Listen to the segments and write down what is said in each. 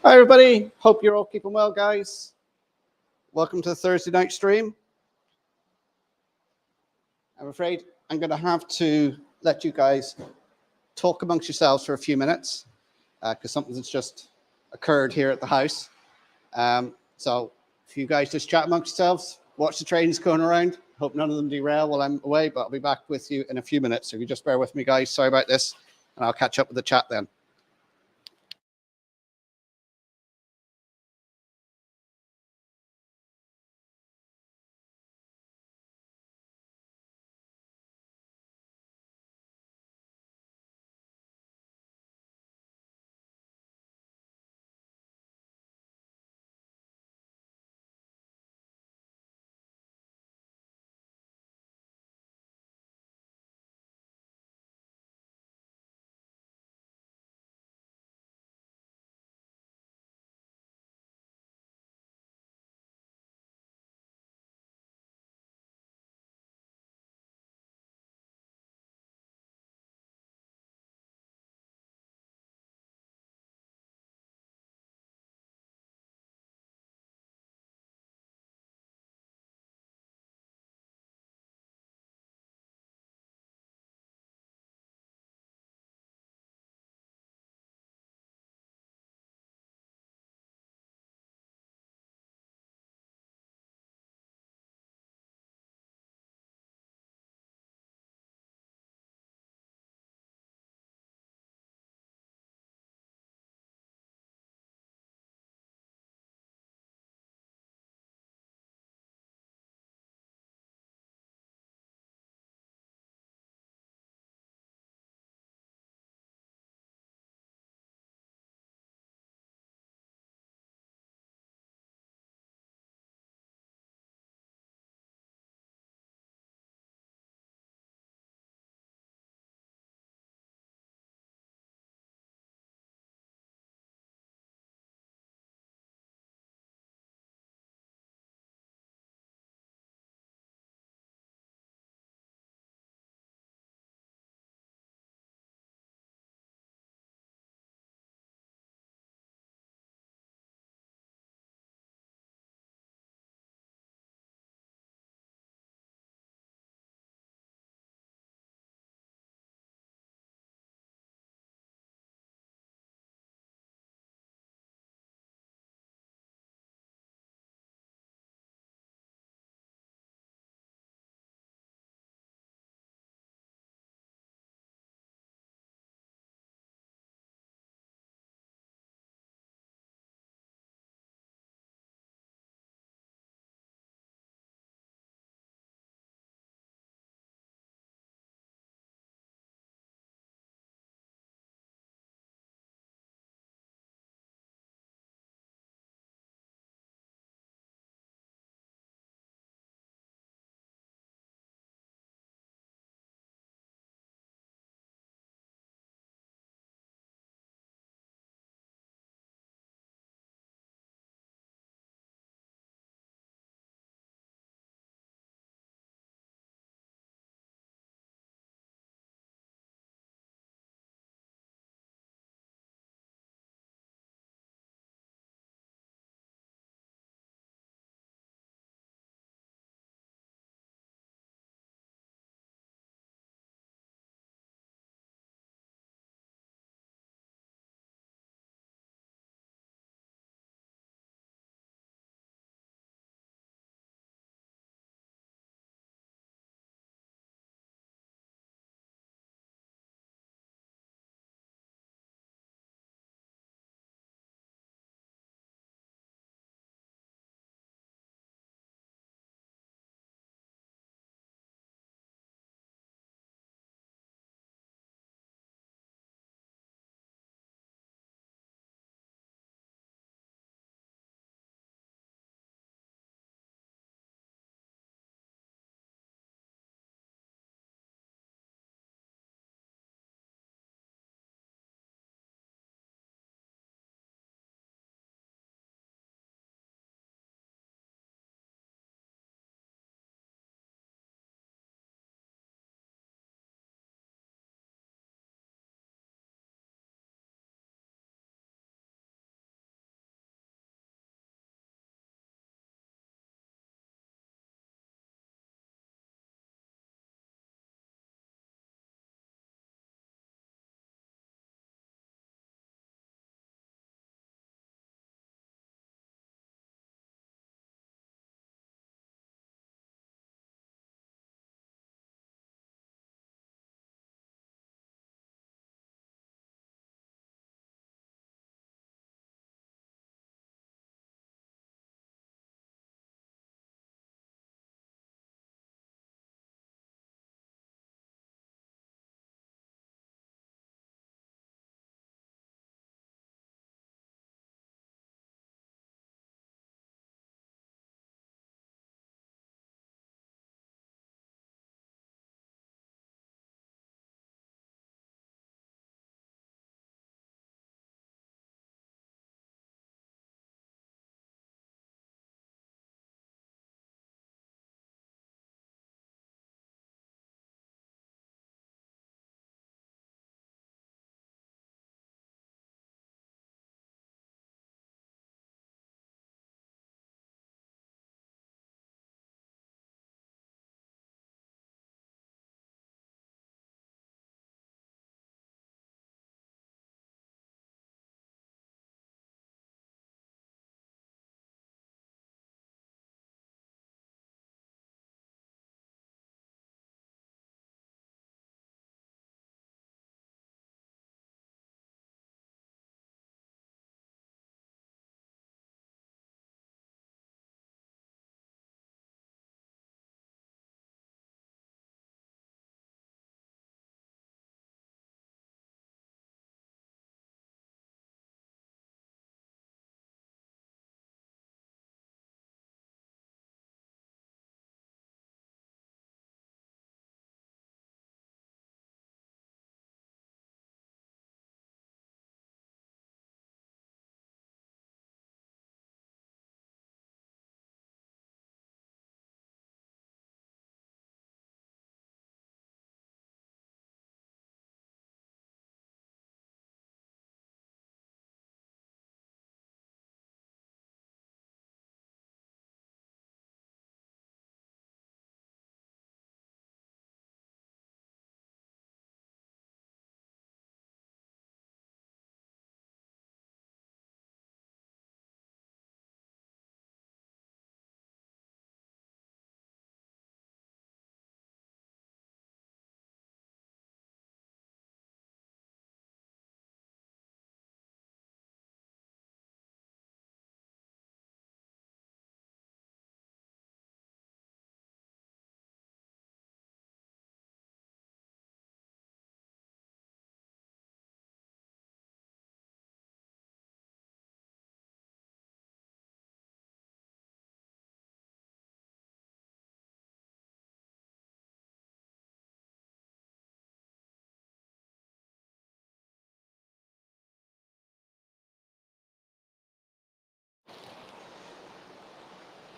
Hi, everybody. Hope you're all keeping well, guys. Welcome to the Thursday night stream. I'm afraid I'm going to have to let you guys talk amongst yourselves for a few minutes because something's just occurred here at the house. So if you guys just chat amongst yourselves, watch the trains going around. Hope none of them derail while I'm away, but I'll be back with you in a few minutes. So you just bear with me, guys. Sorry about this, and I'll catch up with the chat then.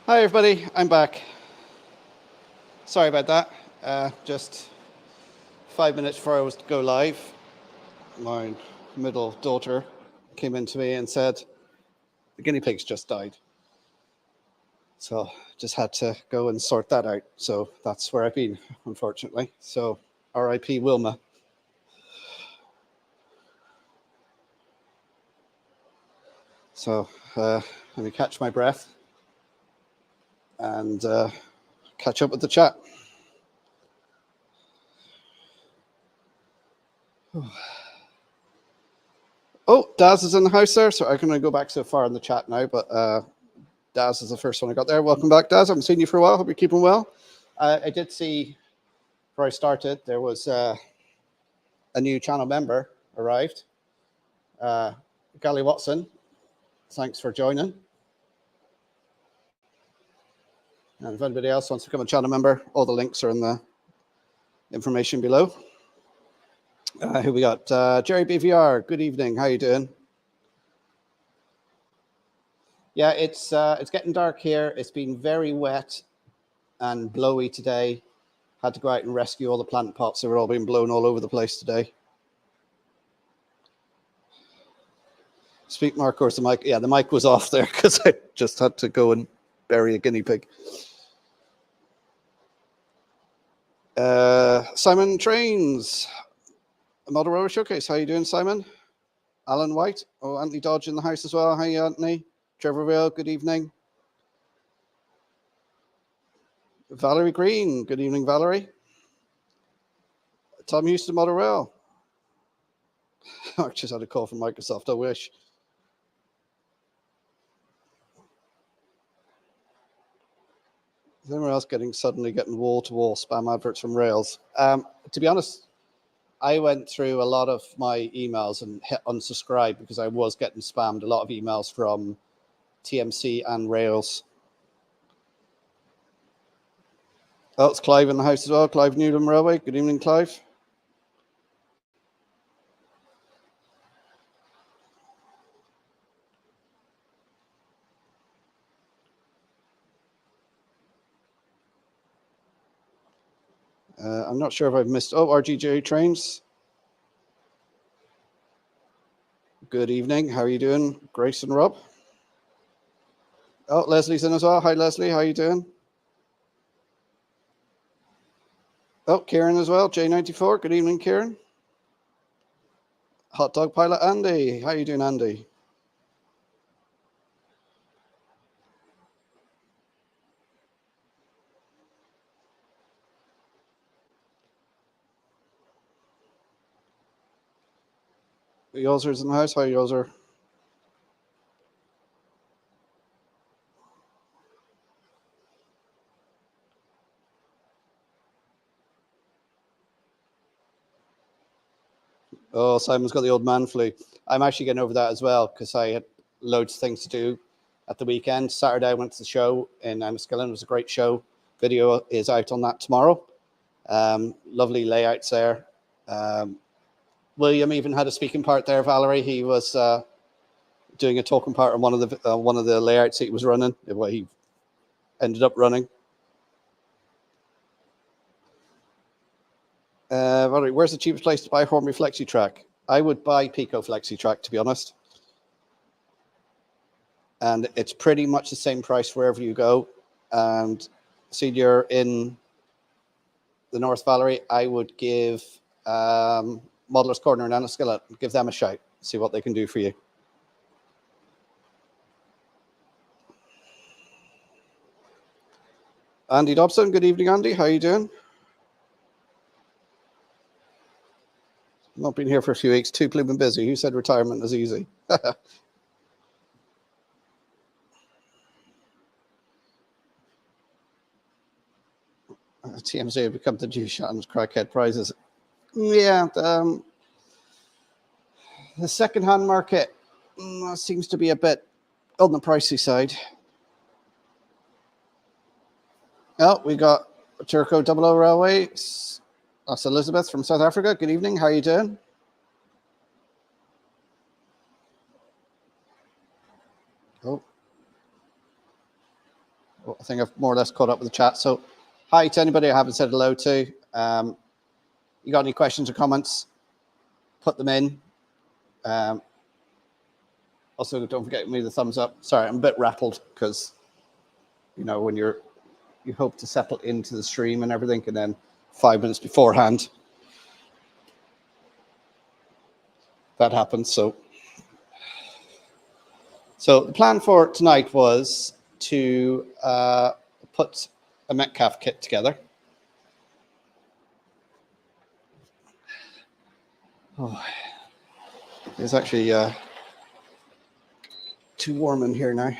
Hi everybody, I'm back. Sorry about that. Just 5 minutes before I was to go live, my middle daughter came in to me and said, the guinea pigs just died. So just had to go and sort that out. So that's where I've been, unfortunately. So R.I.P. Wilma. So let me catch my breath and catch up with the chat. Oh, Daz is in the house there, so I can go back so far in the chat now, but Daz is the first one I got there. Welcome back, Daz. I haven't seen you for a while. Hope you're keeping well. I did see, before I started, there was a new channel member arrived. Gally Watson, thanks for joining. And if anybody else wants to become a channel member, all the links are in the information below. Who we got? Jerry BVR, good evening. How you doing? Yeah, it's getting dark here. It's been very wet and blowy today. Had to go out and rescue all the plant pots. They were all being blown all over the place today. Speak, Mark, of course, the mic. Yeah, the mic was off there because I just had to go and bury a guinea pig. Simon Trains, a Model Railway Showcase. How you doing, Simon? Alan White. Oh, Anthony Dodge in the house as well. Hi, Anthony. Trevor Vale, good evening. Valerie Green, good evening, Valerie. Tom Houston, Model Rail. I just had a call from Microsoft, I wish. Is anyone else suddenly getting wall-to-wall spam adverts from Rails? To be honest, I went through a lot of my emails and hit unsubscribe because I was getting spammed a lot of emails from TMC and Rails. Oh, it's Clive in the house as well. Clive Newham Railway. Good evening, Clive. I'm not sure if I've missed. Oh, RGJ Trains. Good evening. How are you doing, Grace and Rob? Oh, Leslie's in as well. Hi, Leslie. How are you doing? Oh, Kieran as well. J94. Good evening, Kieran. Hot Dog Pilot Andy. How are you doing, Andy? Yozer's in the house. Hi, Yozer. Oh, Simon's got the old man flu. I'm actually getting over that as well because I had loads of things to do at the weekend. Saturday, I went to the show in Enniskillen. It was a great show. Video is out on that tomorrow. Lovely layouts there. William even had a speaking part there, Valerie. He was doing a talking part on one of the layouts he was running, what he ended up running. Valerie, where's the cheapest place to buy Hornby FlexiTrack? I would buy Pico FlexiTrack, to be honest. And it's pretty much the same price wherever you go. And see, you're in the North, Valerie, I would give Modeller's Corner and Enniskillen, give them a shout, see what they can do for you. Andy Dobson, good evening, Andy. How are you doing? Not been here for a few weeks, too blooming busy. Who said retirement is easy? TMZ have become the Jew Shatton's crackhead prizes. Yeah, the second-hand market seems to be a bit on the pricey side. Oh, we got Turco Donegal Railway. That's Elizabeth from South Africa. Good evening. How are you doing? Oh. I think I've more or less caught up with the chat. So hi to anybody I haven't said hello to. You got any questions or comments? Put them in. Also, don't forget me the thumbs up. Sorry, I'm a bit rattled because, you know, when you hope to settle into the stream and everything, and then 5 minutes beforehand, that happens. So the plan for tonight was to put a Metcalf kit together. Oh, it's actually too warm in here now,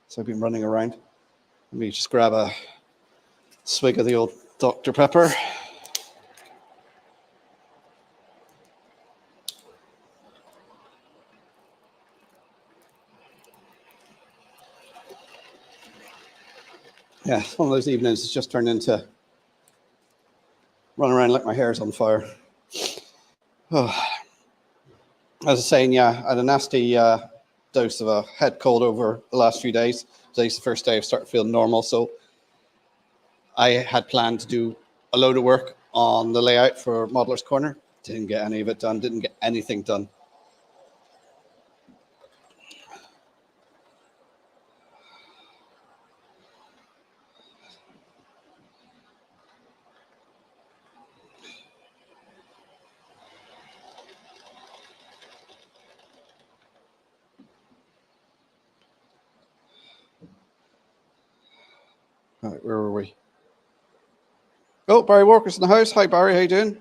so I've been running around. Let me just grab a swig of the old Dr. Pepper. Yeah, it's one of those evenings it's just turned into run around like my hair's on fire. Oh. As I was saying, yeah, I had a nasty dose of a head cold over the last few days. Today's the first day I've started feeling normal, so I had planned to do a load of work on the layout for Modeller's Corner. Didn't get any of it done, didn't get anything done. All right, where were we? Oh, Barry Walker's in the house. Hi, Barry. How you doing?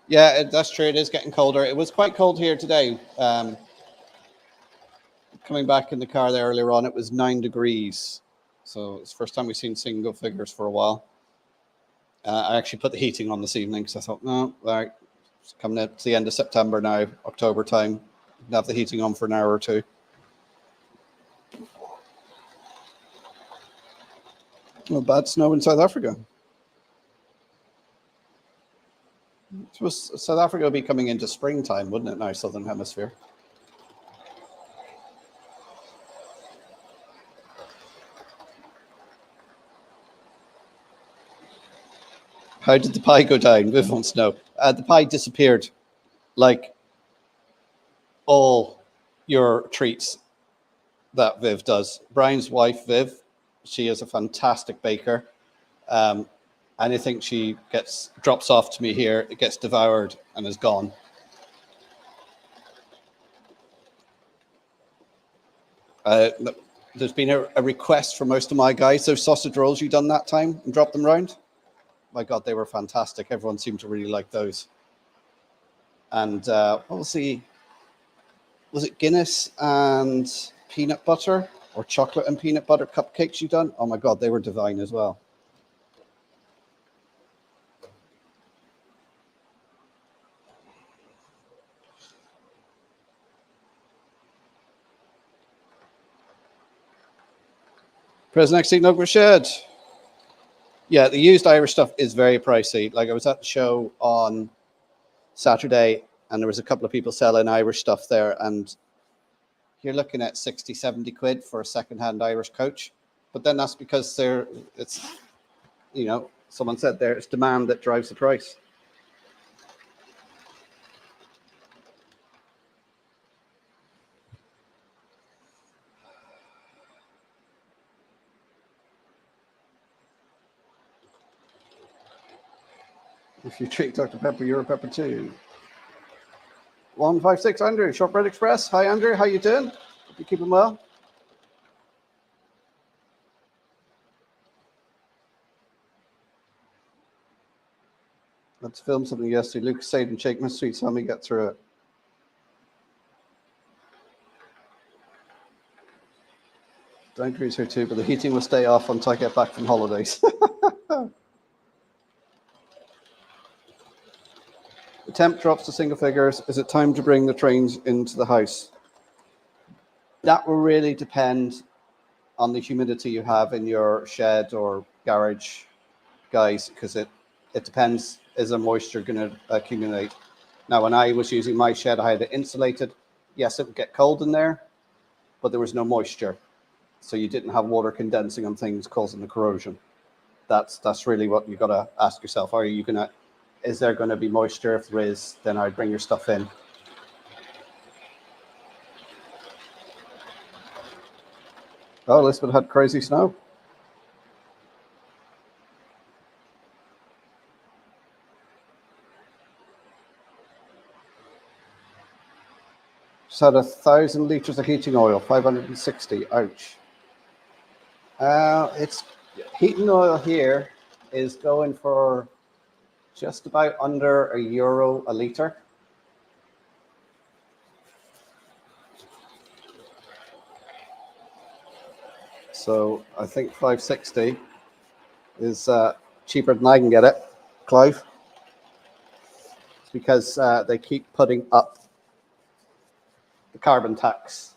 Yeah, that's true. It is getting colder. It was quite cold here today. Coming back in the car there earlier on, it was 9 degrees. So it's the first time we've seen single figures for a while. I actually put the heating on this evening because I thought, no, right, it's coming up to the end of September now, October time. You can have the heating on for an hour or two. No bad snow in South Africa. South Africa will be coming into springtime, wouldn't it now, Southern Hemisphere? How did the pie go down? Viv wants to know. The pie disappeared, like all your treats that Viv does. Brian's wife, Viv, she is a fantastic baker. Anything she drops off to me here, it gets devoured and is gone. There's been a request from most of my guys. Those sausage rolls you done that time and dropped them round. My God, they were fantastic. Everyone seemed to really like those. And what was it Guinness and peanut butter or chocolate and peanut butter cupcakes you done? Oh my God, they were divine as well. President next seat, Nugget Shed. Yeah, the used Irish stuff is very pricey. Like I was at the show on Saturday and there was a couple of people selling Irish stuff there and you're looking at 60, 70 quid for a secondhand Irish coach. But then that's because it's, you know, someone said there, it's demand that drives the price. If you treat Dr. Pepper, you're a pepper too. 156 Andrew, Shortbread Express. Hi Andrew, how you doing? Hope you keeping well. Let's film something yesterday. Luke stayed and shake my sweet, so let me get through it. Don't freeze here too, but the heating will stay off until I get back from holidays. The temp drops to single figures. Is it time to bring the trains into the house? That will really depend on the humidity you have in your shed or garage, guys, because it depends, is the moisture going to accumulate? Now, when I was using my shed, I had it insulated. Yes, it would get cold in there, but there was no moisture. so you didn't have water condensing on things causing the corrosion. That's really what you got to ask yourself. Are you gonna, is there going to be moisture? If there is, then I'd bring your stuff in. Oh, Lisbon had crazy snow. Just had 1,000 litres of heating oil, 560. Ouch. It's heating oil here is going for just about under €1 a litre. So I think 560 is cheaper than I can get it, Clive. It's because they keep putting up the carbon tax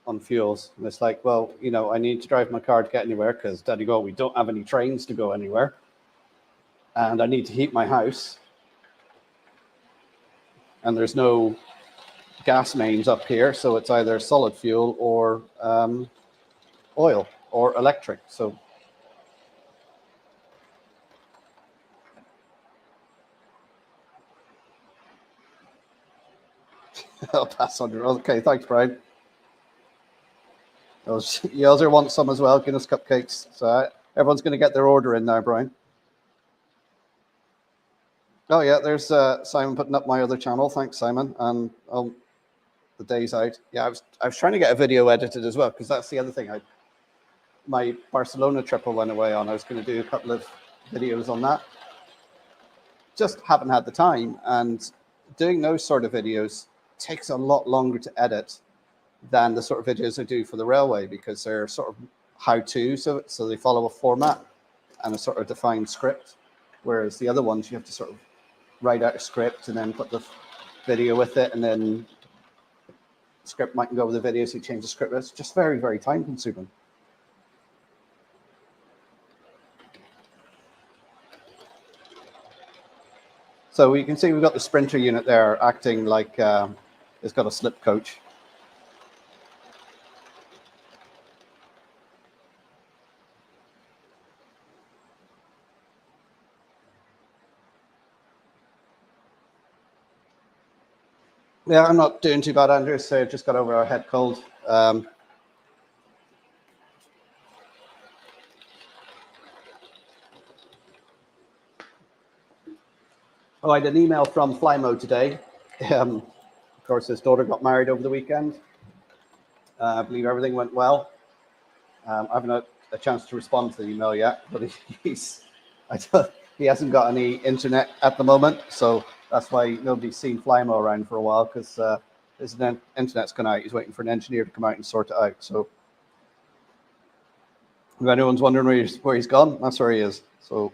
on fuels. And it's like, well, you know, I need to drive my car to get anywhere because, Donegal, we don't have any trains to go anywhere. And I need to heat my house. And there's no gas mains up here, so it's either solid fuel or oil or electric. So I'll pass on your. Okay, thanks, Brian. You also want some as well, Guinness cupcakes. So everyone's going to get their order in now, Brian. Oh yeah, there's Simon putting up my other channel. Thanks, Simon. And the day's out. Yeah, I was trying to get a video edited as well, because that's the other thing. My Barcelona trip I went away on. I was going to do a couple of videos on that. Just haven't had the time, and doing those sort of videos takes a lot longer to edit than the sort of videos I do for the railway, because they're sort of how-to, so they follow a format and a sort of defined script, whereas the other ones you have to sort of write out a script and then put the video with it, and then the script might go with the video, so you change the script. It's just very, very time consuming. So you can see we've got the Sprinter unit there acting like it's got a slip coach. Yeah, I'm not doing too bad, Andrew. So I just got over a head cold. Oh, I had an email from Flymo today. Of course, his daughter got married over the weekend. I believe everything went well. I haven't had a chance to respond to the email yet, but he hasn't got any internet at the moment, so that's why nobody's seen Flymo around for a while, because his internet's gone out. He's waiting for an engineer to come out and sort it out. So if anyone's wondering where he's gone, that's where he is. So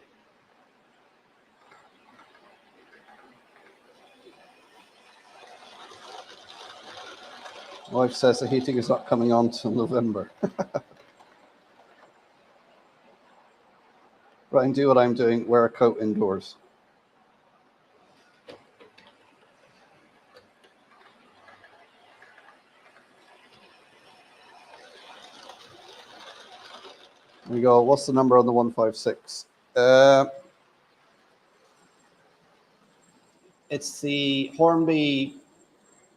wife says the heating is not coming on till November. Right, do what I'm doing, wear a coat indoors. There we go. What's the number on the 156? It's the Hornby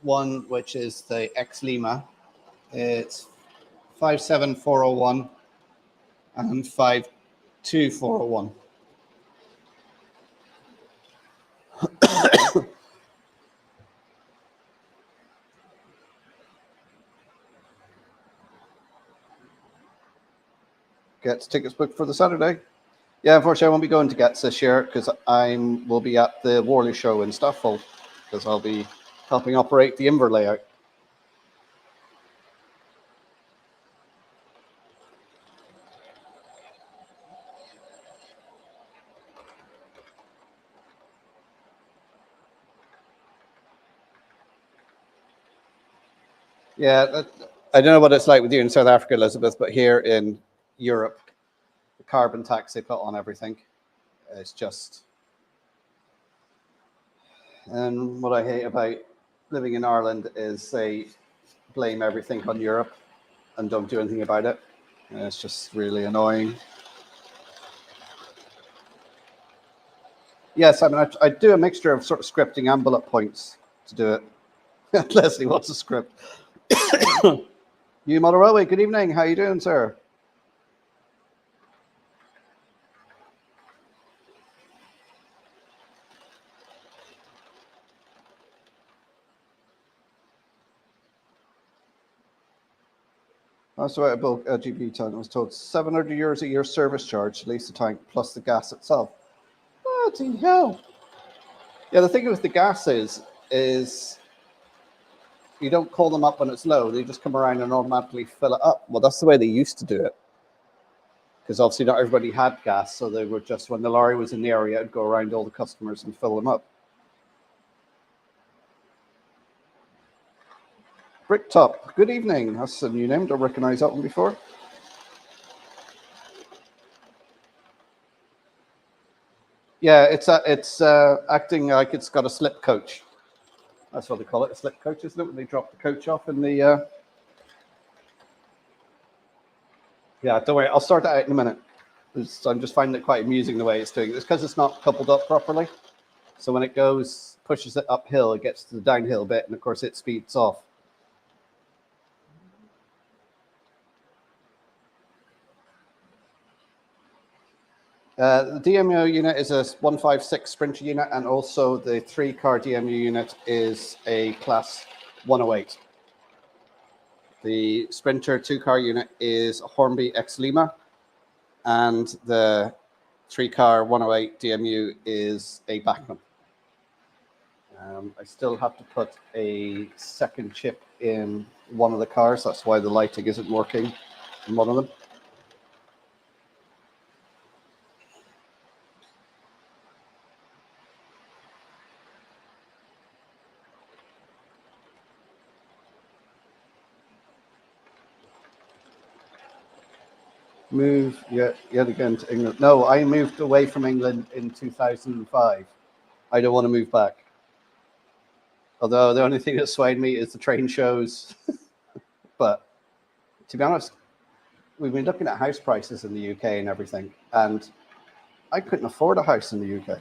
one, which is the X Lima. It's 57401 and 52401. Gets tickets booked for the Saturday. Yeah, unfortunately, I won't be going to Gets this year because will be at the Worley show in Stafford, because I'll be helping operate the Inver layout. Yeah, I don't know what it's like with you in South Africa, Elizabeth, but here in Europe, the carbon tax they put on everything is just... And what I hate about living in Ireland is they blame everything on Europe. and don't do anything about it. It's just really annoying. Yes, I mean, I do a mixture of sort of scripting and bullet points to do it. Leslie wants a script. You Model Railway, good evening. How are you doing, sir? That's right, about GP time. I was told €700 a year service charge to lease the tank plus the gas itself. Bloody hell. Yeah, the thing with the gas is you don't call them up when it's low. They just come around and automatically fill it up. Well, that's the way they used to do it. Because obviously not everybody had gas, so they were just, when the lorry was in the area, it'd go around all the customers and fill them up. Bricktop, good evening. That's a new name. Don't recognize that one before. Yeah, it's acting like it's got a slip coach. That's what they call it, a slip coach, isn't it? When they drop the coach off in the. Yeah, don't worry. I'll sort that out in a minute. I'm just finding it quite amusing the way it's doing it. It's because it's not coupled up properly. So when it goes, pushes it uphill, it gets to the downhill bit, and of course it speeds off. The DMU unit is a 156 Sprinter unit, and also the 3-car DMU unit is a class 108. The Sprinter 2-car unit is a Hornby X Lima, and the 3-car 108 DMU is a Bachmann. I still have to put a second chip in one of the cars. That's why the lighting isn't working in one of them. Move yet again to England. No, I moved away from England in 2005. I don't want to move back. Although the only thing that swayed me is the train shows. But to be honest, we've been looking at house prices in the UK and everything, and I couldn't afford a house in the UK.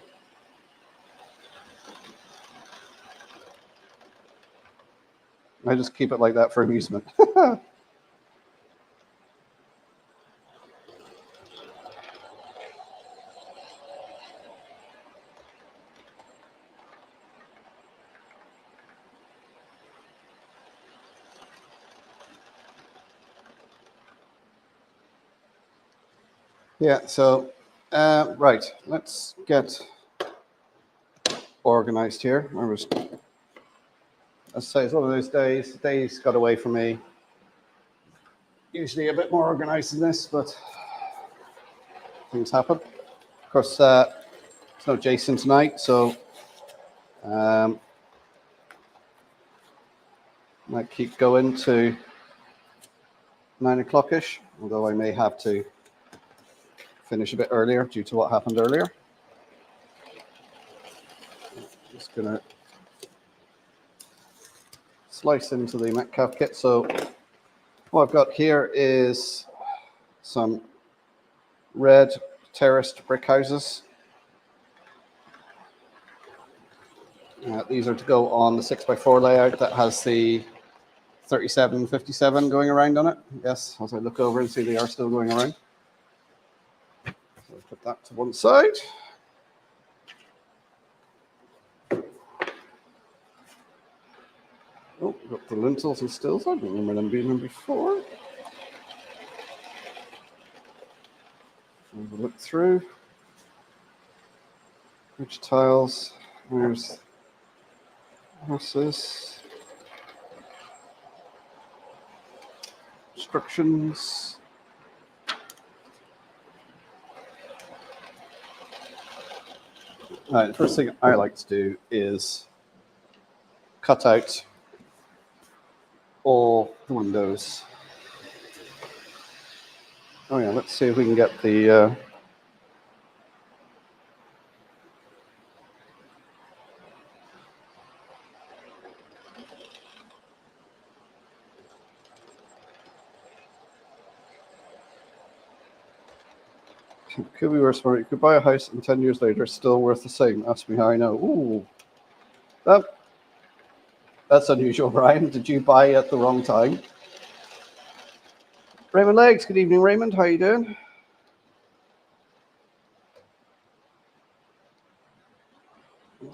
I just keep it like that for amusement. Yeah, so, right, let's get organized here. As I say, it's one of those days. The days got away from me. Usually a bit more organized than this, but things happen. Of course, it's no Jason tonight, so might keep going to 9 o'clock-ish, although I may have to finish a bit earlier due to what happened earlier. Just gonna slice into the Metcalf kit. So what I've got here is some red terraced brick houses. These are to go on the 6x4 layout that has the 3757 going around on it. Yes, as I look over and see they are still going around. So I'll put that to one side. Oh, we've got the lintels and stills. I don't remember them being there before. Have a look through. Which tiles? Where's this? Instructions. All right, the first thing I like to do is cut out all the windows. Oh yeah, let's see if we can get the Could be worse for it. You could buy a house and 10 years later it's still worth the same. Ask me how I know. Ooh. That's unusual, Brian. Did you buy at the wrong time? Raymond Legs. Good evening, Raymond. How are you doing?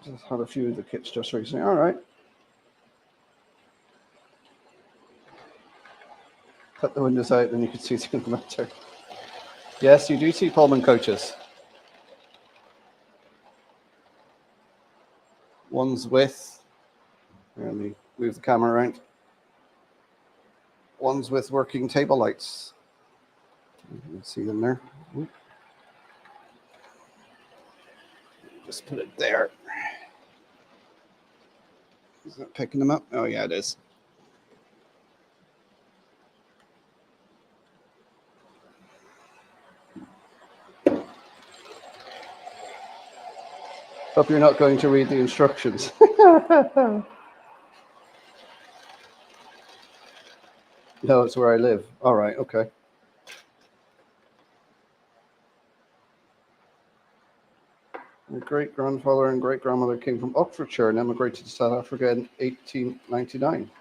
Just had a few of the kits just recently. All right. Cut the windows out, then you can see through the motor. Yes, you do see Pullman coaches. Ones with, let me move the camera around. Ones with working table lights. You can see them there. Just put it there. Is that picking them up? Oh, yeah, it is. Hope you're not going to read the instructions. No, it's where I live. All right, okay. My great-grandfather and great-grandmother came from Oxfordshire and emigrated to South Africa in 1899.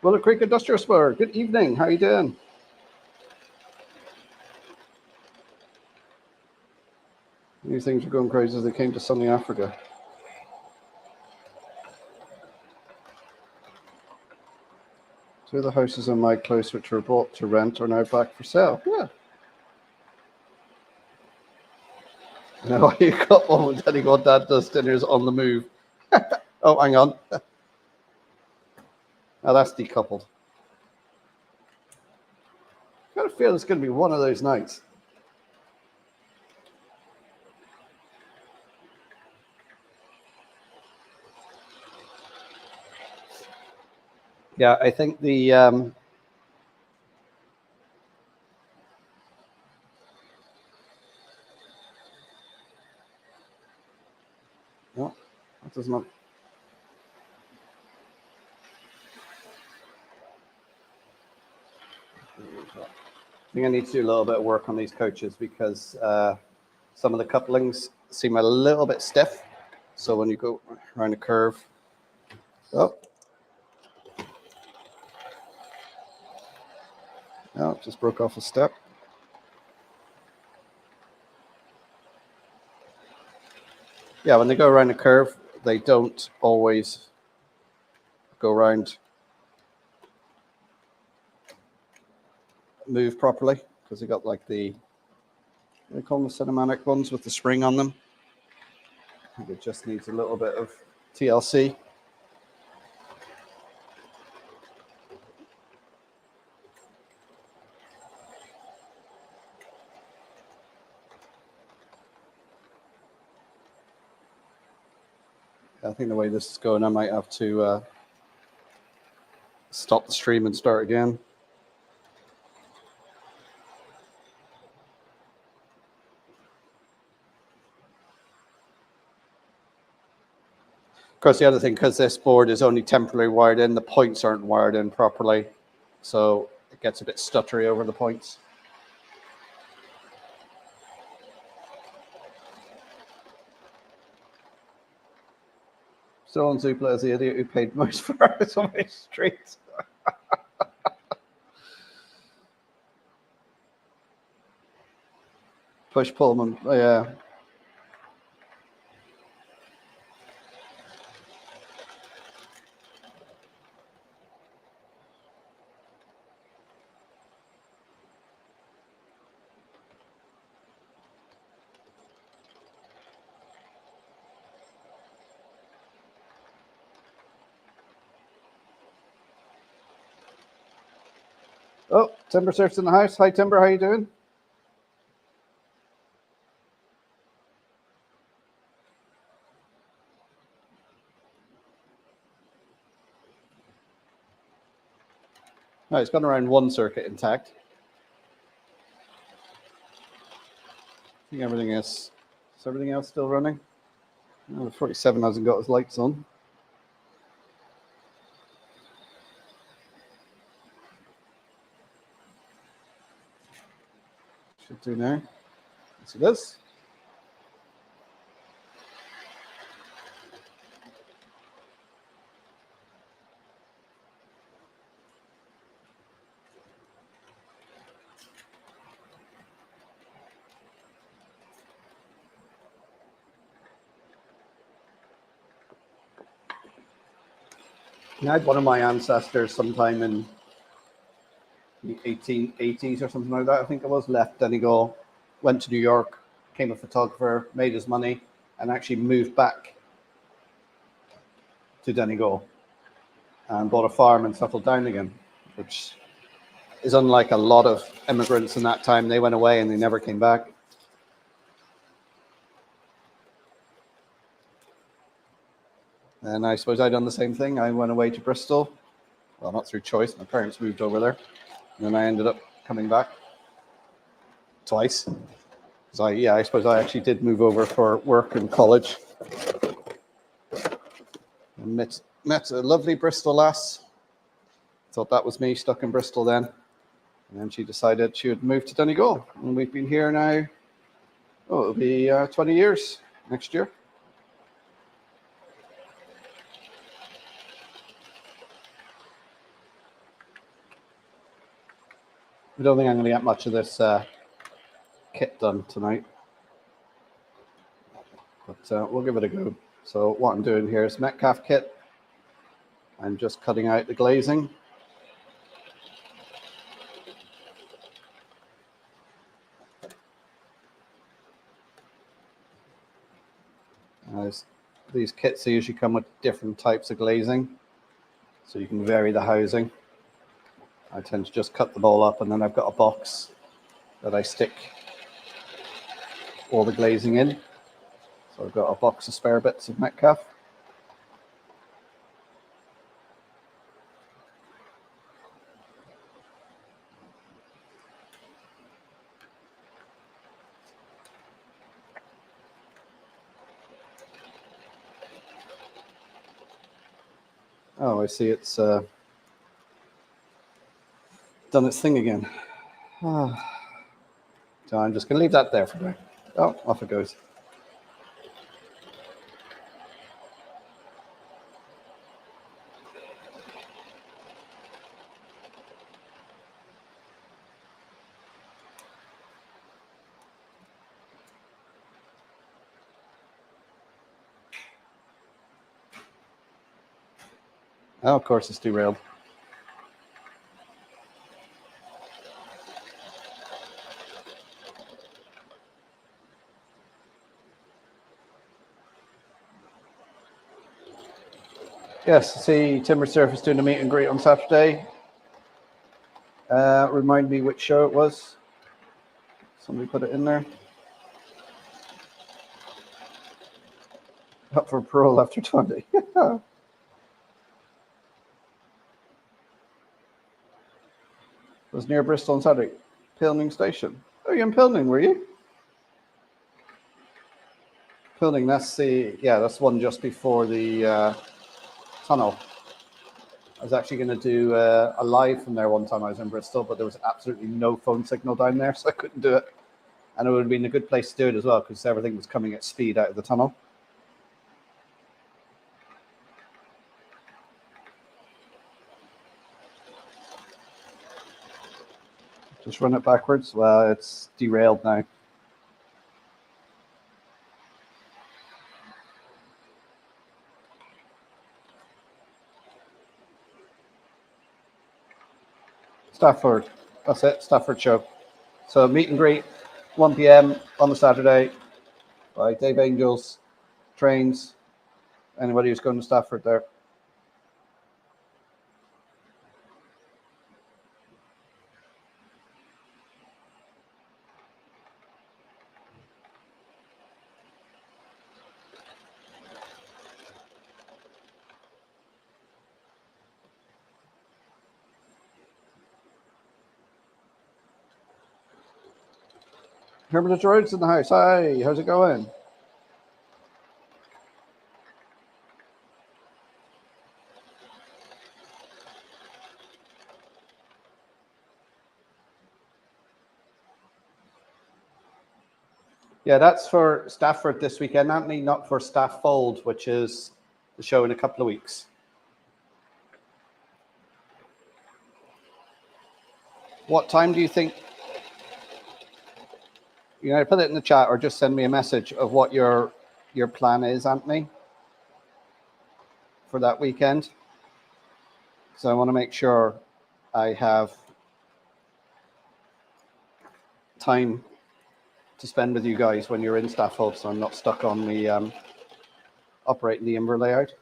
Willow Creek Industrial Spur, good evening. How are you doing? These things are going crazy as they came to sunny Africa. Two of the houses on my close, which were bought to rent, are now back for sale. Yeah. No, you got one telling what Dad does dinners on the move. Oh, hang on. Oh, that's decoupled. I got a feel it's going to be one of those nights. Yeah, I think the no, that does not. I think I need to do a little bit of work on these coaches because some of the couplings seem a little bit stiff. So when you go around a curve, oh, no, it just broke off a step. Yeah, when they go around a curve, they don't always go around, move properly because they got like they call them the cinematic ones with the spring on them. I think it just needs a little bit of TLC. I think the way this is going, I might have to stop the stream and start again. Of course, the other thing, because this board is only temporarily wired in, the points aren't wired in properly. So it gets a bit stuttery over the points. Still on Zoopla as the idiot who paid most for hours on my street. Push Pullman, yeah. Oh, Timber Surf's in the house. Hi, Timber. How you doing? No, it's gone around one circuit intact. I think everything is everything else still running? No, the 47 hasn't got his lights on. Should do now. Yes, it is. I had one of my ancestors sometime in the 1880s or something like that, I think it was, left Donegal, went to New York, became a photographer, made his money, and actually moved back to Donegal and bought a farm and settled down again, which is unlike a lot of immigrants in that time. They went away and they never came back. And I suppose I'd done the same thing. I went away to Bristol. Well, not through choice. My parents moved over there. And then I ended up coming back twice. So I suppose I actually did move over for work and college. And met a lovely Bristol lass. Thought that was me, stuck in Bristol then. And then she decided she would move to Donegal. And we've been here now, it'll be 20 years next year. I don't think I'm going to get much of this kit done tonight, but we'll give it a go. So what I'm doing here is Metcalf kit. I'm just cutting out the glazing. These kits usually come with different types of glazing, so you can vary the housing. I tend to just cut them all up, and then I've got a box that I stick all the glazing in. So I've got a box of spare bits of Metcalf. Oh, I see it's done its thing again. So I'm just going to leave that there for now. Oh, off it goes. Oh, of course it's derailed. Yes, see Timber Surface doing a meet and greet on Saturday. Remind me which show it was. Somebody put it in there. Up for parole after 20. It was near Bristol on Saturday. Lemington Station. Oh, you're in Pilning, were you? Pilning, that's that's one just before the tunnel. I was actually going to do a live from there one time I was in Bristol, but there was absolutely no phone signal down there, so I couldn't do it. And it would have been a good place to do it as well, because everything was coming at speed out of the tunnel. Just run it backwards. Well, it's derailed now. Stafford. That's it, Stafford show. So meet and greet, 1 p.m. on the Saturday by Dave Angels, trains, anybody who's going to Stafford there. Hermitage Road's in the house. Hi, how's it going? Yeah, that's for Stafford this weekend, Anthony, not for Stafffold, which is the show in a couple of weeks. What time do you think? You know, put it in the chat or just send me a message of what your plan is, Anthony, for that weekend. So I want to make sure I have time to spend with you guys when you're in Stafford, so I'm not stuck on the operating the Imber layout.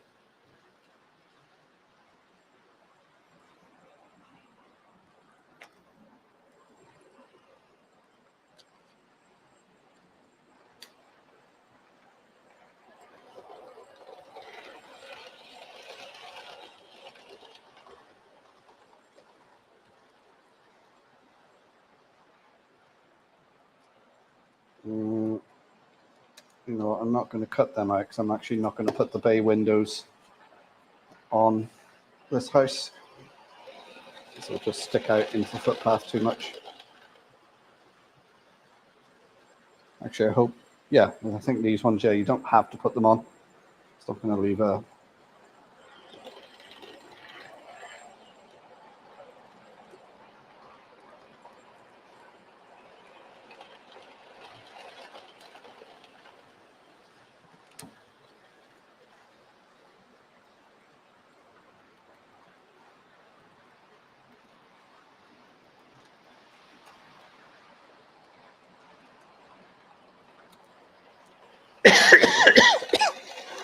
You know, I'm not going to cut them out because I'm actually not going to put the bay windows on this house. So it'll just stick out into the footpath too much. Actually, I hope, yeah, I think these ones, yeah, you don't have to put them on. It's not going to leave a...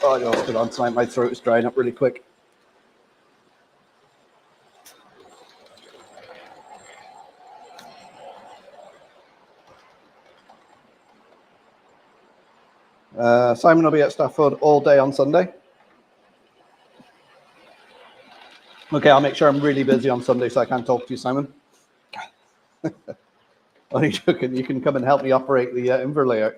Oh, I lost it on tonight. My throat is drying up really quick. Simon will be at Stafford all day on Sunday. Okay, I'll make sure I'm really busy on Sunday so I can't talk to you, Simon. Only joking. You can come and help me operate the Imber layout.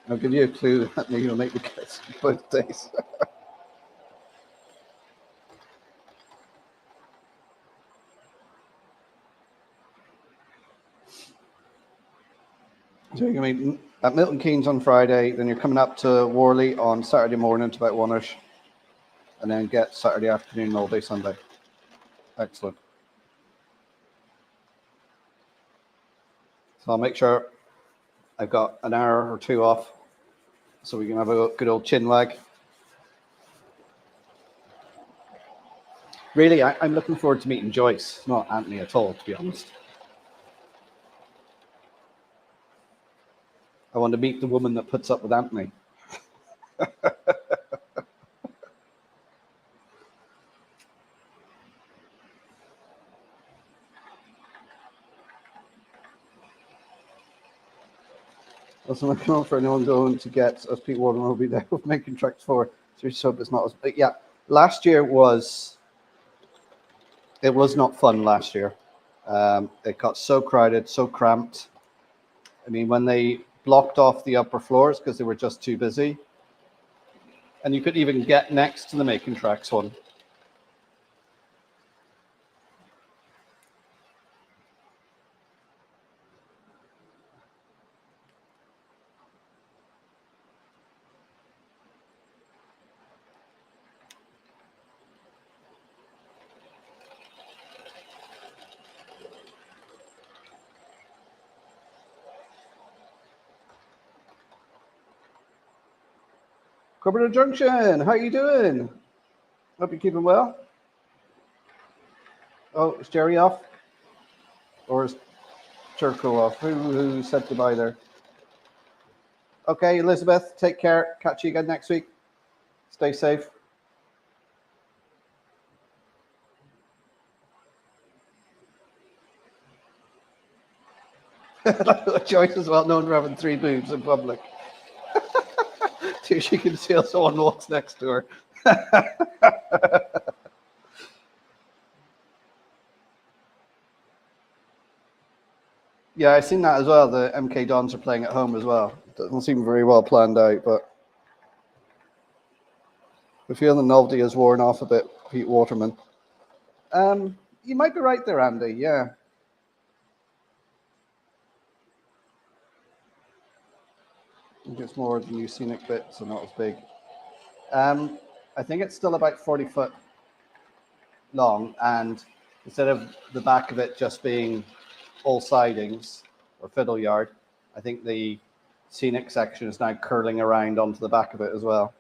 I'll give you a clue that you'll make the guess both days. So you're going to be at Milton Keynes on Friday, then you're coming up to Worley on Saturday morning to about 1ish, and then get Saturday afternoon all day Sunday. Excellent. So I'll make sure I've got an hour or two off so we can have a good old chin wag. Really, I'm looking forward to meeting Joyce, not Anthony at all, to be honest. I want to meet the woman that puts up with Anthony. Also, I'm looking on for anyone going to get, as Pete Warden will be there, making tracks for. So we just hope it's not as. But yeah, last year was. It was not fun last year. It got so crowded, so cramped. I mean, when they blocked off the upper floors because they were just too busy, and you couldn't even get next to the making tracks one. Corbett Junction, how you doing? Hope you're keeping well. Oh, is Jerry off? Or is Turco off? Who said goodbye there? Okay, Elizabeth, take care. Catch you again next week. Stay safe. Joyce is well known for having 3 boobs in public. She can see someone walks next to her. Yeah, I've seen that as well. The MK Dons are playing at home as well. Doesn't seem very well planned out, but I feel the novelty has worn off a bit, Pete Waterman. You might be right there, Andy, yeah. I think it's more the new scenic bit, so not as big. I think it's still about 40 foot long, and instead of the back of it just being all sidings or fiddle yard, I think the scenic section is now curling around onto the back of it as well.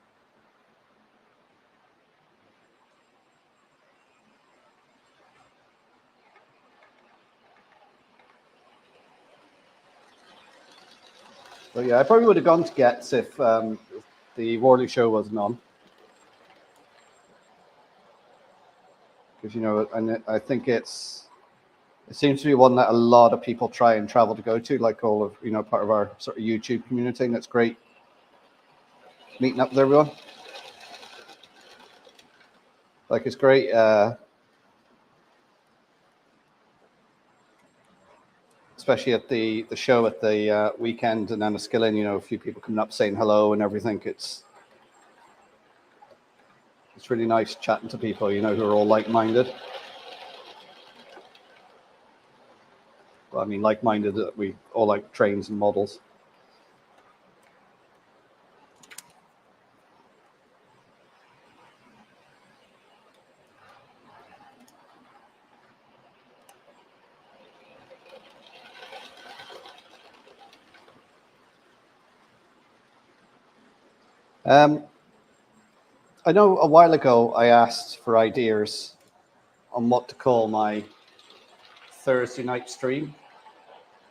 So yeah, I probably would have gone to Getz if the Worley show wasn't on. Because, you know, and I think it seems to be one that a lot of people try and travel to go to, like all of, you know, part of our sort of YouTube community. And that's great meeting up with everyone. Like, it's great. Especially at the show at the weekend and Enniskillen, you know, a few people coming up saying hello and everything. It's really nice chatting to people, you know, who are all like-minded. Well, I mean, like-minded that we all like trains and models. I know a while ago I asked for ideas on what to call my Thursday night stream.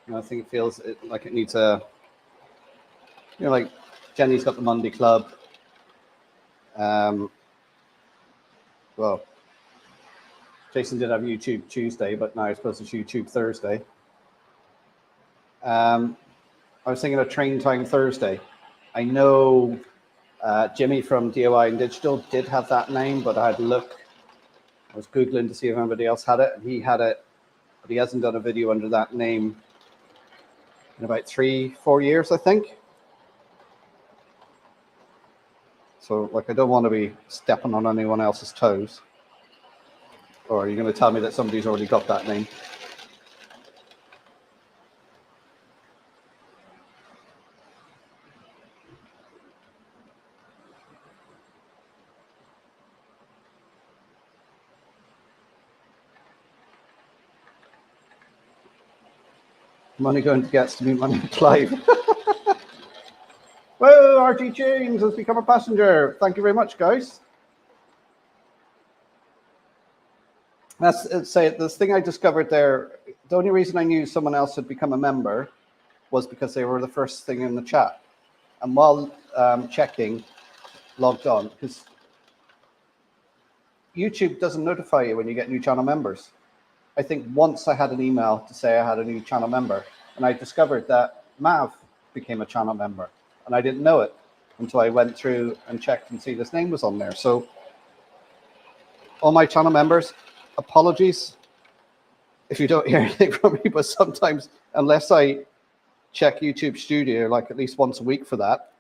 And I think it feels like it needs a, you know, like Jenny's got the Monday Club. Well, Jason did have YouTube Tuesday, but now I suppose it's YouTube Thursday. I was thinking of Train Time Thursday. I know Jimmy from DIY and Digital did have that name, but I had a look. I was Googling to see if anybody else had it, and he had it, but he hasn't done a video under that name in about 3-4 years, I think. So, like, I don't want to be stepping on anyone else's toes. Or are you going to tell me that somebody's already got that name? Money going to Getz to meet Money Clive. Whoa, RG James has become a passenger. Thank you very much, guys. That's say this thing I discovered there. The only reason I knew someone else had become a member was because they were the first thing in the chat. And while checking, logged on, because YouTube doesn't notify you when you get new channel members. I think once I had an email to say I had a new channel member, and I discovered that Mav became a channel member, and I didn't know it until I went through and checked and see this name was on there. So all my channel members, apologies if you don't hear anything from me, but sometimes, unless I check YouTube Studio like at least once a week for that,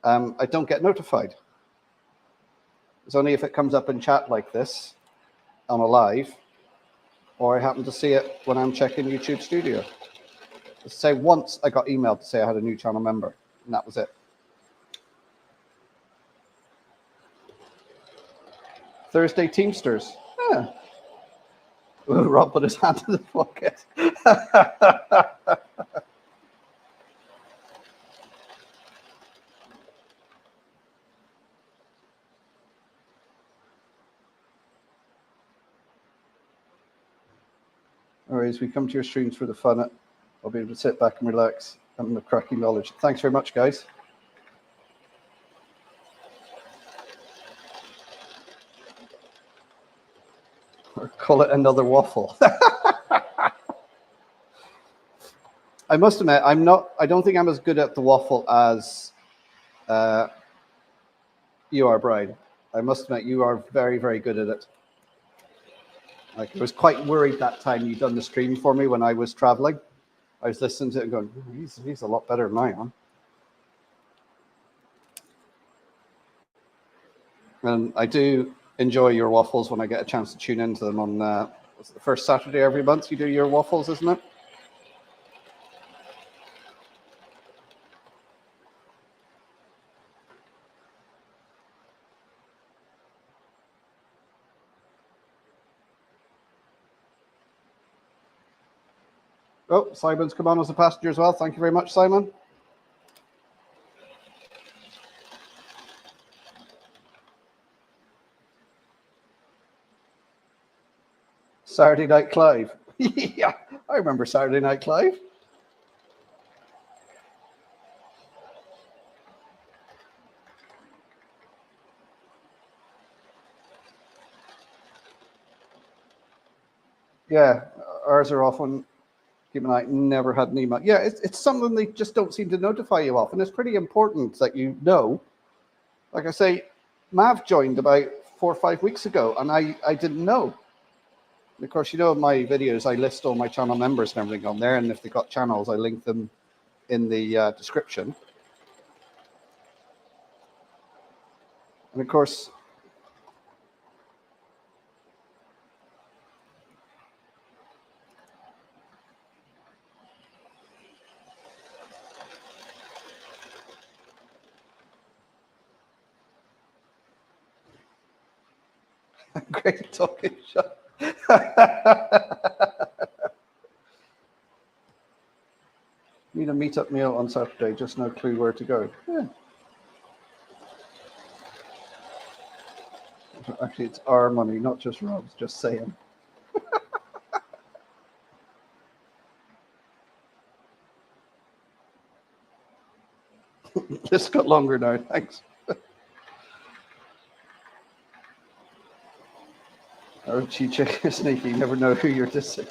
I don't get notified. It's only if it comes up in chat like this on a live, or I happen to see it when I'm checking YouTube Studio. Let's say once I got emailed to say I had a new channel member, and that was it. Thursday Teamsters. Yeah. Ooh, Rob put his hand in the pocket. All right, as we come to your streams for the fun, I'll be able to sit back and relax and the cracking knowledge. Thanks very much, guys. Or call it another waffle. I must admit, I don't think I'm as good at the waffle as you are, Brian. I must admit, you are very, very good at it. Like, I was quite worried that time you'd done the stream for me when I was traveling. I was listening to it and going, he's a lot better than I am. And I do enjoy your waffles when I get a chance to tune into them on what's it, the first Saturday every month. You do your waffles, isn't it? Oh, Simon's come on as a passenger as well. Thank you very much, Simon. Saturday Night Clive. Yeah, I remember Saturday Night Clive. Yeah, ours are often, keep an eye, never had an email. Yeah, it's something they just don't seem to notify you of. And it's pretty important that you know. Like I say, Mav joined about 4 or 5 weeks ago, and I didn't know. And of course, you know, in my videos, I list all my channel members and everything on there. And if they've got channels, I link them in the description. And of course, great talking shop. Need a meetup meal on Saturday, just no clue where to go. Yeah. Actually, it's our money, not just Rob's, just saying. This got longer now, thanks. Oh, cheeky, sneaky, you never know who you're dissing.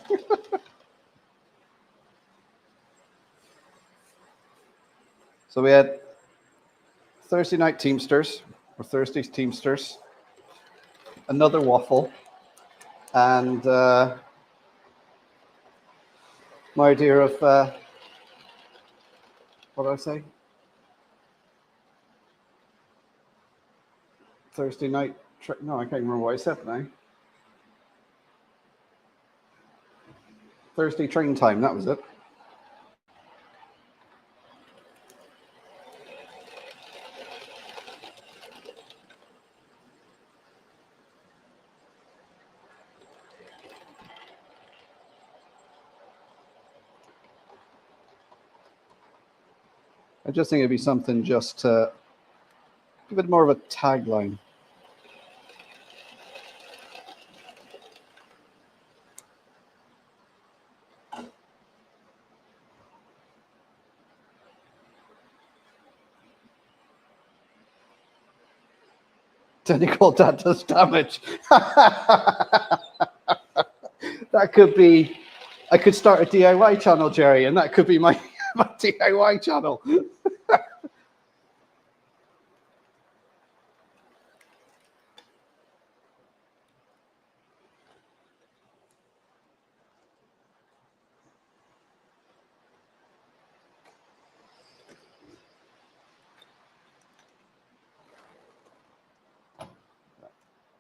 So we had Thursday night Teamsters, or Thursday's Teamsters, another waffle, and my idea of, what did I say? Thursday night, no, I can't remember what I said now. Thursday train time, that was it. I just think it'd be something just to give it more of a tagline. Donegal Dad does damage. That could be, I could start a DIY channel, Jerry, and that could be my, my DIY channel.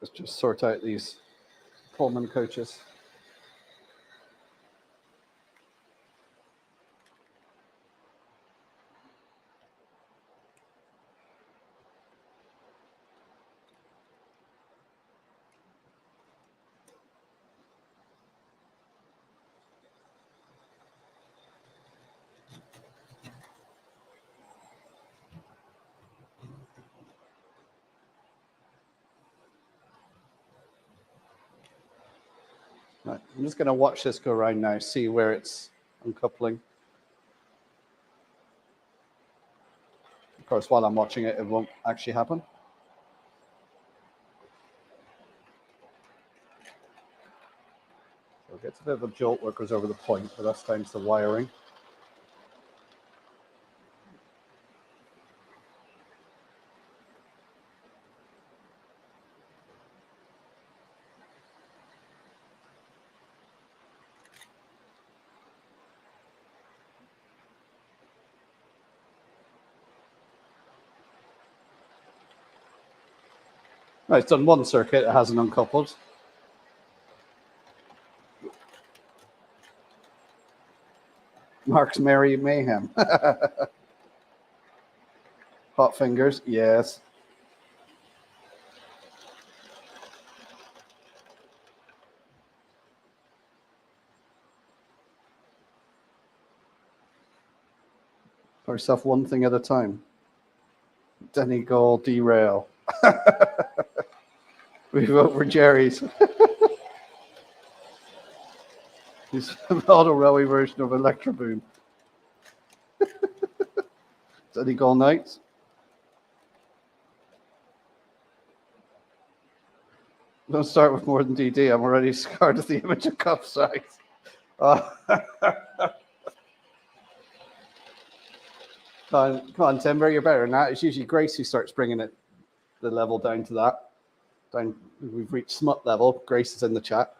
Let's just sort out these Pullman coaches. Right, I'm just going to watch this go around now, see where it's uncoupling. Of course, while I'm watching it, it won't actually happen. So it gets a bit of a jolt where it goes over the point, but that's down to the wiring. Right, it's done one circuit, it hasn't uncoupled. Mark's Merry Mayhem. Hot fingers, yes. For yourself one thing at a time. Donegal derail. We vote for Jerry's. He's an auto railway version of Electro Boom. Donegal Nights. Don't start with more than DD. I'm already scarred at the image of cup size. Come on, Timber, you're better than that. It's usually Grace who starts bringing it the level down to that. Down, we've reached smut level. Grace is in the chat.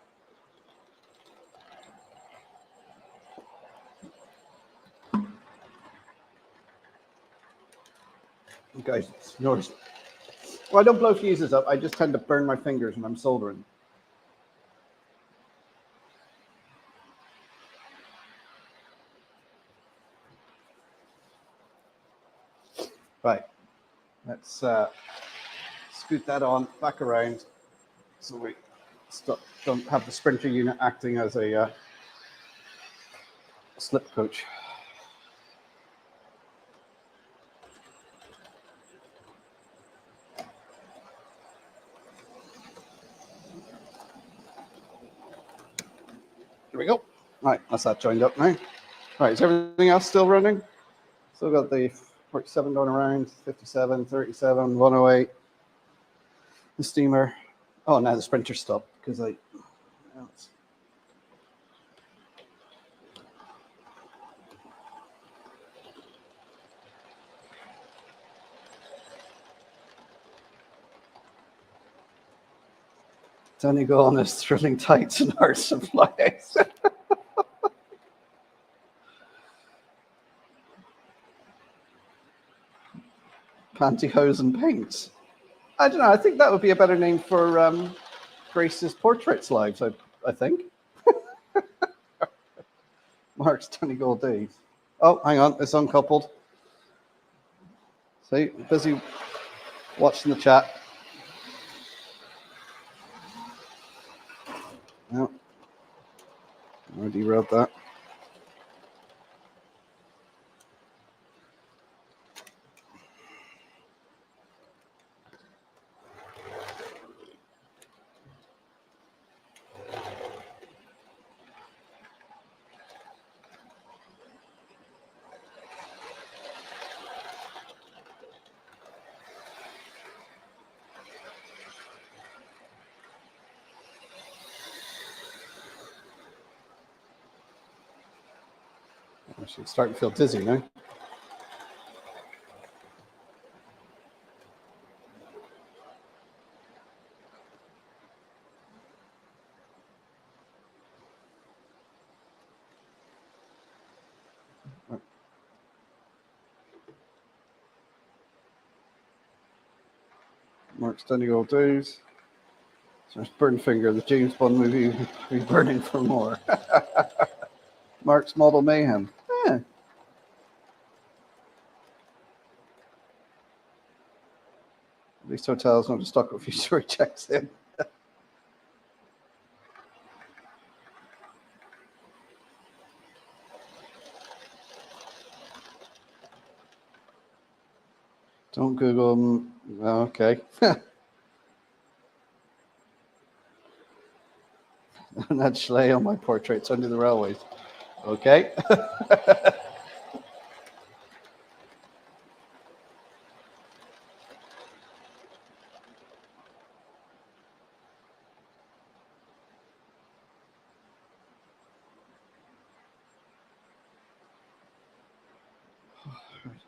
Okay, yours. Well, I don't blow fuses up. I just tend to burn my fingers when I'm soldering. Right. Let's scoot that on back around so we don't have the sprinter unit acting as a slip coach. There we go. Right, that's that joined up now. Right, is everything else still running? Still got the 47 going around, 57, 37, 108. The steamer. Oh, now the sprinter stopped because Donegal on his thrilling tights and art supplies. Pantyhose and paints. I don't know. I think that would be a better name for Grace's Portraits Lives, I think. Mark's Donegal Days. Oh, hang on. It's uncoupled. See, busy watching the chat. No. I derailed that. Actually, it's starting to feel dizzy now. Mark's Donegal Days. So Burn Finger, the James Bond movie, be burning for more. Mark's Model Mayhem. Yeah. At least hotels know to stock up before he checks in. Don't Google them. Oh, okay. And that's Schley on my portraits under the railways. Okay.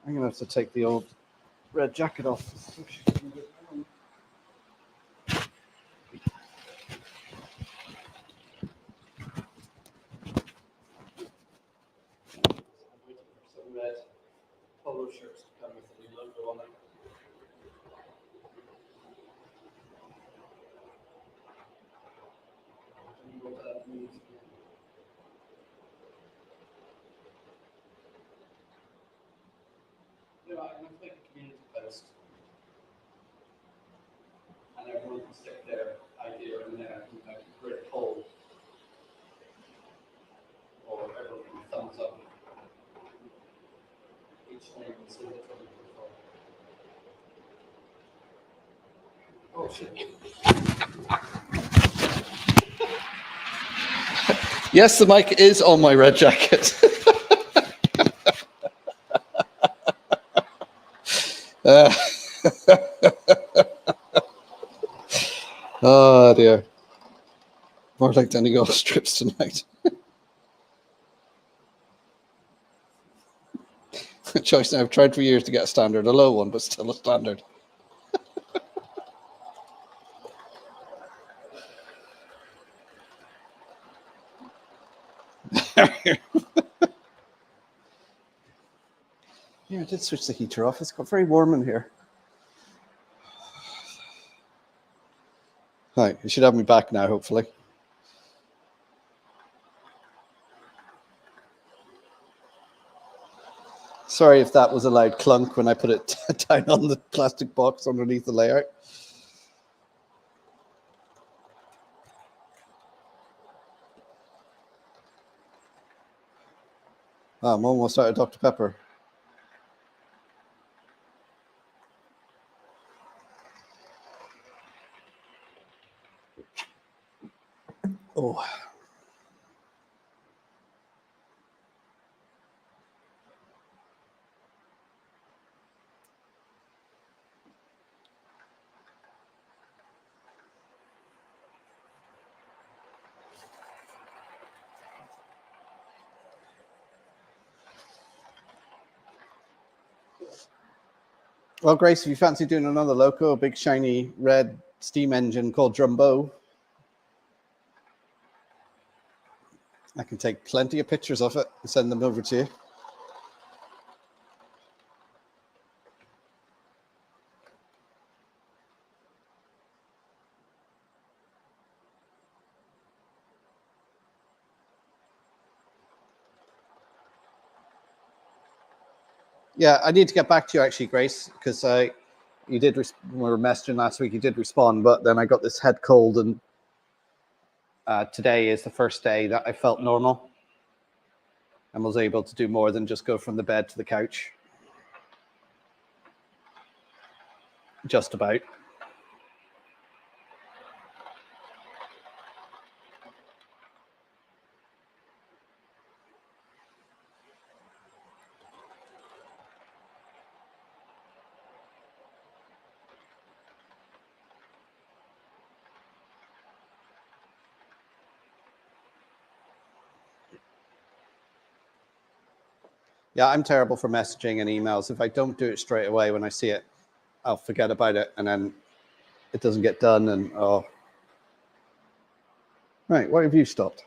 I'm going to have to take the old red jacket off. Some red polo shirts to come with the new logo on it. You know, I'm going to make a community post, and everyone can stick their idea in there and make a great poll, or everyone can thumbs up. Each name will see which one you prefer. Oh shit. Yes, the mic is on my red jacket. Oh dear. More like Donegal strips tonight. Choice now. I've tried for years to get a standard, a low one, but still a standard. Yeah, I did switch the heater off. It's got very warm in here. Right, you should have me back now, hopefully. Sorry if that was a loud clunk when I put it down on the plastic box underneath the layout. Oh, I'm almost out of Dr. Pepper. Oh. Well, Grace, if you fancy doing another loco, a big shiny red steam engine called Drumbo, I can take plenty of pictures of it and send them over to you. Yeah, I need to get back to you actually, Grace, because you did. We were messaging last week. You did respond, but then I got this head cold, and today is the first day that I felt normal and was able to do more than just go from the bed to the couch. Just about. Yeah, I'm terrible for messaging and emails. If I don't do it straight away when I see it, I'll forget about it, and then it doesn't get done. And oh, right, why have you stopped?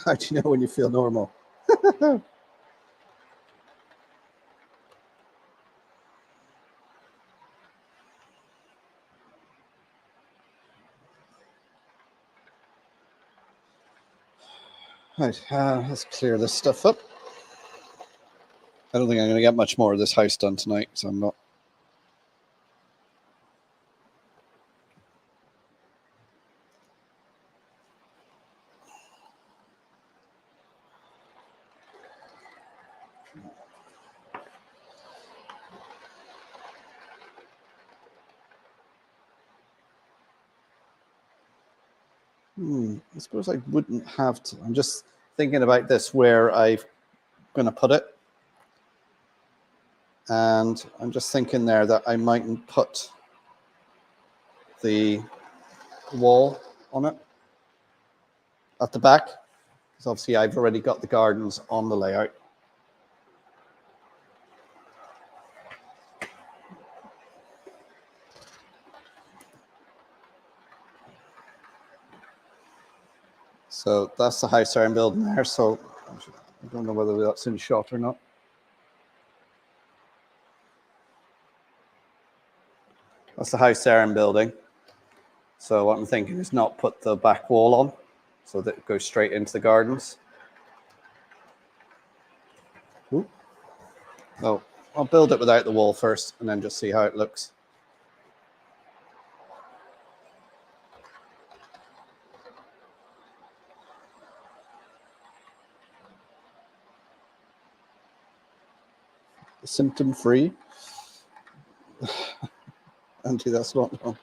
How do you know when you feel normal? Right, let's clear this stuff up. I don't think I'm going to get much more of this house done tonight, so I'm not. I suppose I wouldn't have to. I'm just thinking about this, where I'm going to put it. And I'm just thinking there that I mightn't put the wall on it at the back, because obviously I've already got the gardens on the layout. So that's the house I'm building there. So I don't know whether that's in shot or not. That's the house there I'm building. So what I'm thinking is not put the back wall on so that it goes straight into the gardens. Ooh. Oh, I'll build it without the wall first and then just see how it looks. Symptom free. Auntie, that's not wrong.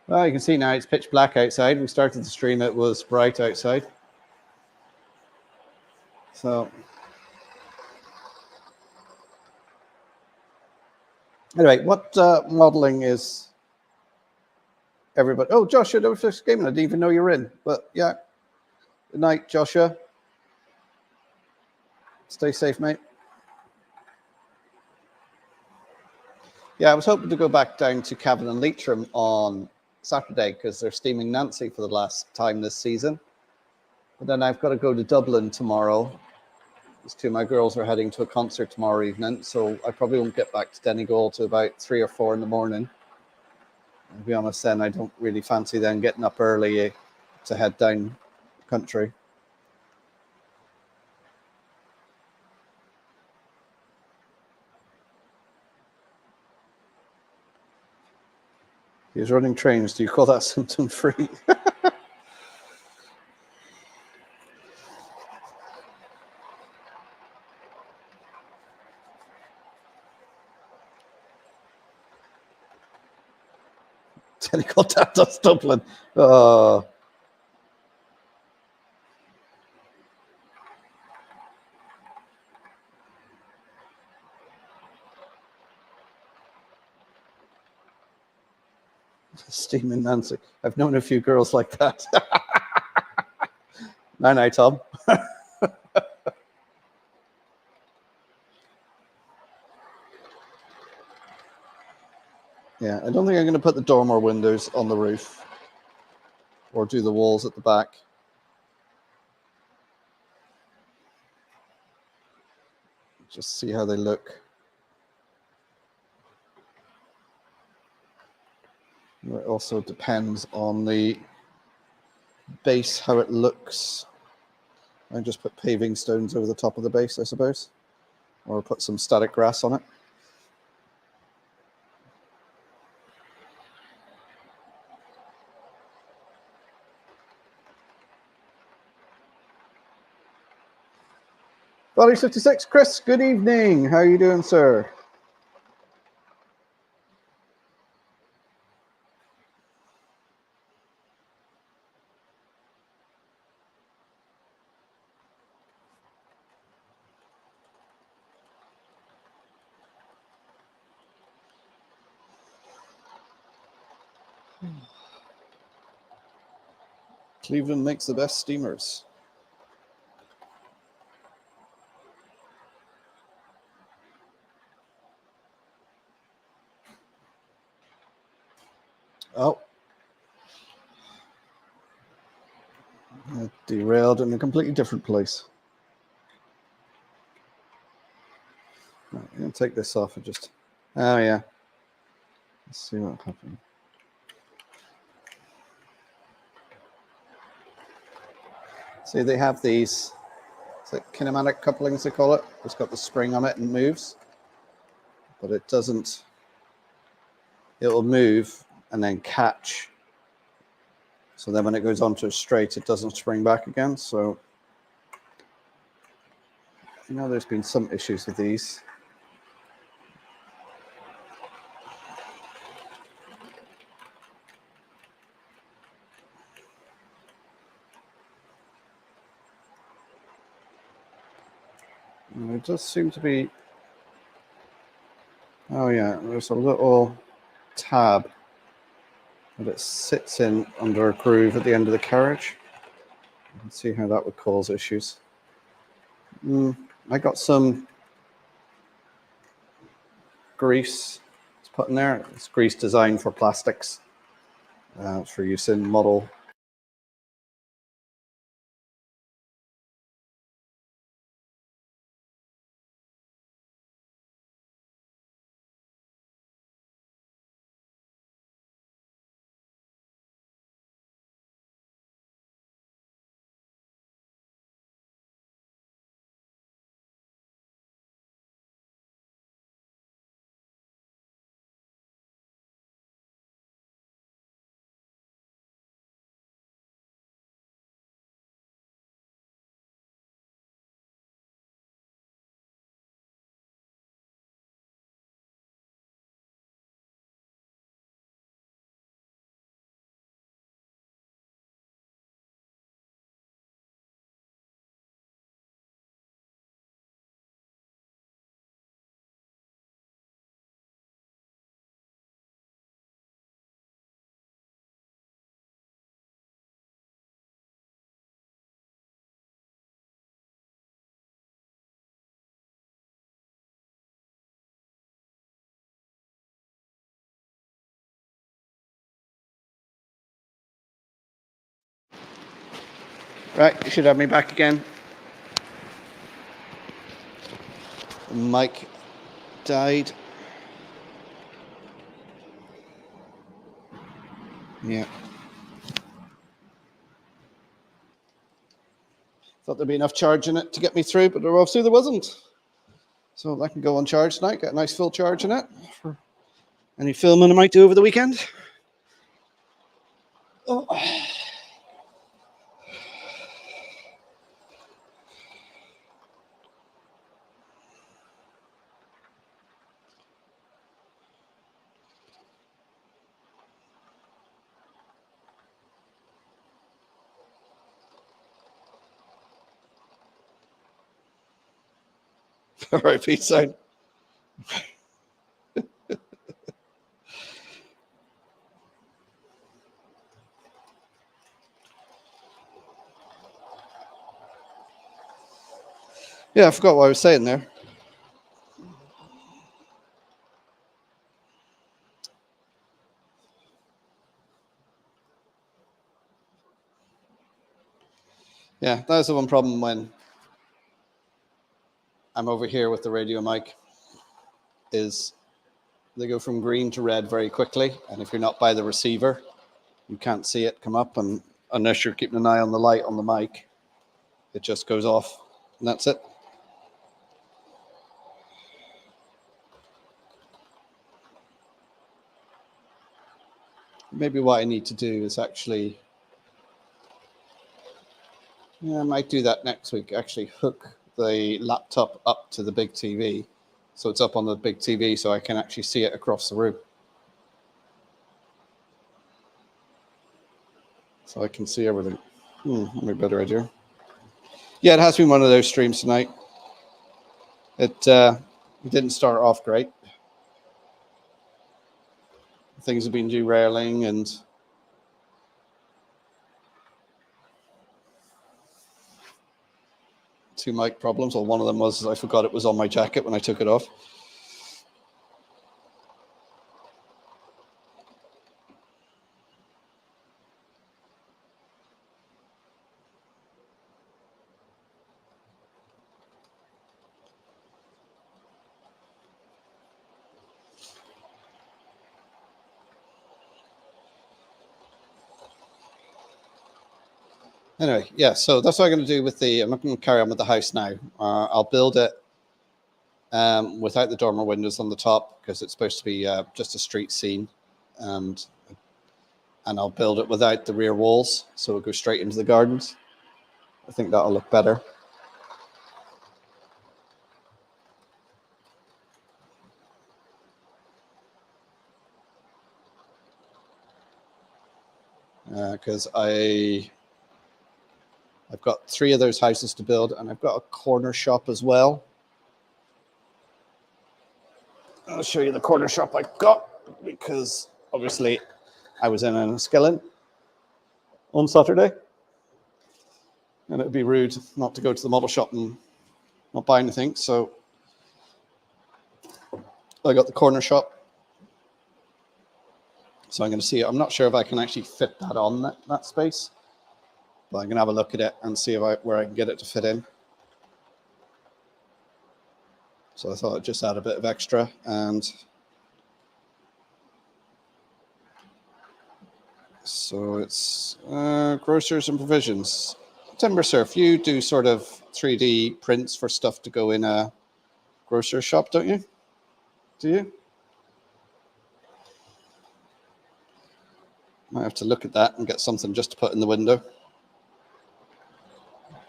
Well, you can see now it's pitch black outside. We started the stream, it was bright outside. So anyway, what modeling is everybody? Oh, Joshua, there was this game. I didn't even know you were in. But yeah, good night, Joshua. Stay safe, mate. Yeah, I was hoping to go back down to Cavan and Leitrim on Saturday because they're steaming Nancy for the last time this season. But then I've got to go to Dublin tomorrow. These two of my girls are heading to a concert tomorrow evening, so I probably won't get back to Donegal till about 3 or 4 in the morning. To be honest, then I don't really fancy then getting up early to head down country. He's running trains. Do you call that symptom free? Telecontact Dublin. Steaming Nancy. I've known a few girls like that. Night, Tom. Yeah, I don't think I'm going to put the dormer windows on the roof or do the walls at the back. Just see how they look. It also depends on the base, how it looks. I just put paving stones over the top of the base, I suppose, or put some static grass on it. Body 56, Chris, good evening. How are you doing, sir? Cleveland makes the best steamers. Oh. I derailed in a completely different place. Right, I'm going to take this off and just... Oh, yeah. Let's see what happened. See, they have these kinematic couplings, they call it. It's got the spring on it and moves. But it doesn't... It will move and then catch. So then when it goes onto a straight, it doesn't spring back again. So, you know, there's been some issues with these. And it does seem to be... Oh, yeah, there's a little tab that it sits in under a groove at the end of the carriage. You can see how that would cause issues. I got some grease to put in there. It's grease designed for plastics for use in model Right, you should have me back again. Mike died. Yeah. Thought there'd be enough charge in it to get me through, but obviously there wasn't. So I can go on charge tonight, get a nice full charge in it for any filming I might do over the weekend. Oh. All right, peace out. Yeah, I forgot what I was saying there. Yeah, that's the one problem when I'm over here with the radio mic, is they go from green to red very quickly, and if you're not by the receiver, you can't see it come up, and unless you're keeping an eye on the light on the mic, it just goes off, and that's it. Maybe what I need to do is actually, I might do that next week, actually hook the laptop up to the big TV, so it's up on the big TV so I can actually see it across the room. So I can see everything. Maybe a better idea. Yeah, it has been one of those streams tonight. It didn't start off great. Things have been derailing and two mic problems. Well, one of them was I forgot it was on my jacket when I took it off. Anyway, yeah, so that's what I'm going to do with I'm not going to carry on with the house now. I'll build it without the dormer windows on the top because it's supposed to be just a street scene. And I'll build it without the rear walls, so it'll go straight into the gardens. I think that'll look better. Because I've got 3 of those houses to build, and I've got a corner shop as well. I'll show you the corner shop I've got, because obviously I was in Enniskillen on Saturday, and it would be rude not to go to the model shop and not buy anything. So I got the corner shop. So I'm going to see it. I'm not sure if I can actually fit that on that space, but I'm going to have a look at it and see where I can get it to fit in. So I thought I'd just add a bit of extra. And so it's grocers and provisions. Timber Surf, you do sort of 3D prints for stuff to go in a grocery shop, don't you? Do you? Might have to look at that and get something just to put in the window.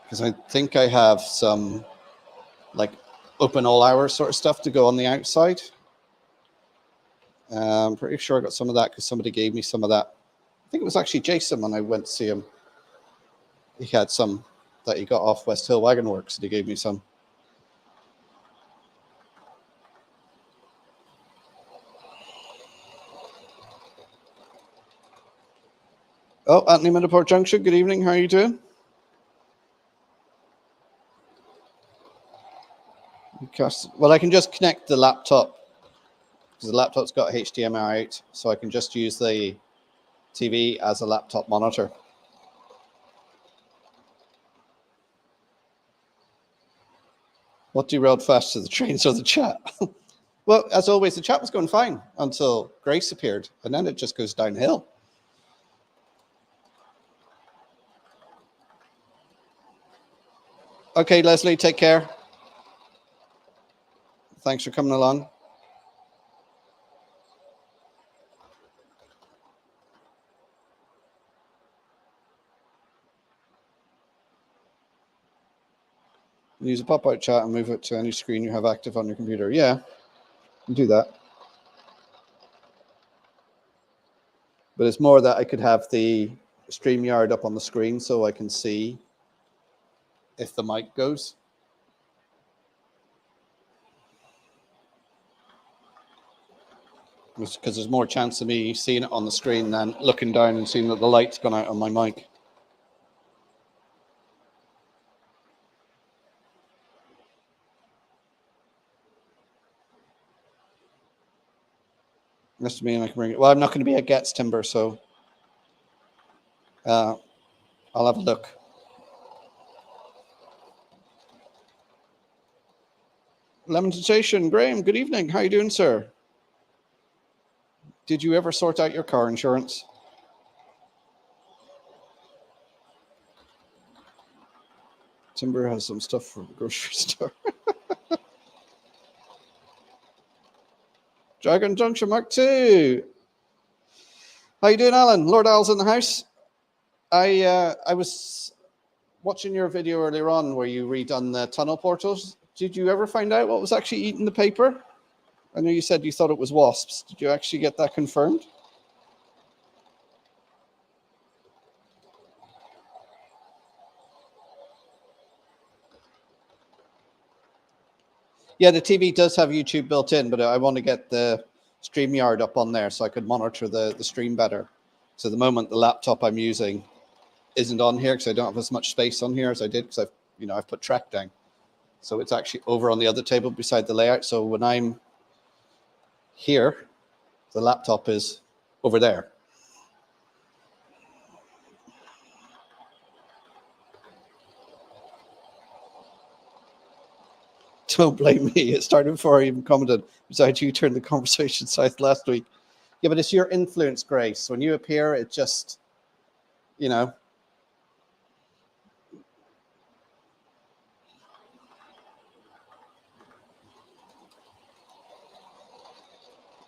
Because I think I have some like open all hours sort of stuff to go on the outside. I'm pretty sure I got some of that because somebody gave me some of that. I think it was actually Jason when I went to see him. He had some that he got off West Hill Wagon Works and he gave me some. Oh, Anthony Middleport Junction, good evening. How are you doing? Well, I can just connect the laptop because the laptop's got HDMI out, so I can just use the TV as a laptop monitor. What derailed faster, the trains or the chat? Well, as always, the chat was going fine until Grace appeared, and then it just goes downhill. Okay, Leslie, take care. Thanks for coming along. Use a pop-out chat and move it to any screen you have active on your computer. Yeah, you can do that. But it's more that I could have the StreamYard up on the screen so I can see if the mic goes. Because there's more chance of me seeing it on the screen than looking down and seeing that the light's gone out on my mic. Mr. Me and I can bring it. Well, I'm not going to be at Getz Timber, so I'll have a look. Lemington Station, Graham, good evening. How are you doing, sir? Did you ever sort out your car insurance? Timber has some stuff from the grocery store. Dragon Junction Mark II. How you doing, Alan? Lord Al's in the house. I was watching your video earlier on where you redone the tunnel portals. Did you ever find out what was actually eating the paper? I know you said you thought it was wasps. Did you actually get that confirmed? Yeah, the TV does have YouTube built in, but I want to get the StreamYard up on there so I could monitor the stream better. So at the moment, the laptop I'm using isn't on here because I don't have as much space on here as I did because I've put track down. So it's actually over on the other table beside the layout. So when I'm here, the laptop is over there. Don't blame me. It started before I even commented. Besides, you turned the conversation south last week. Yeah, but it's your influence, Grace. When you appear, it just,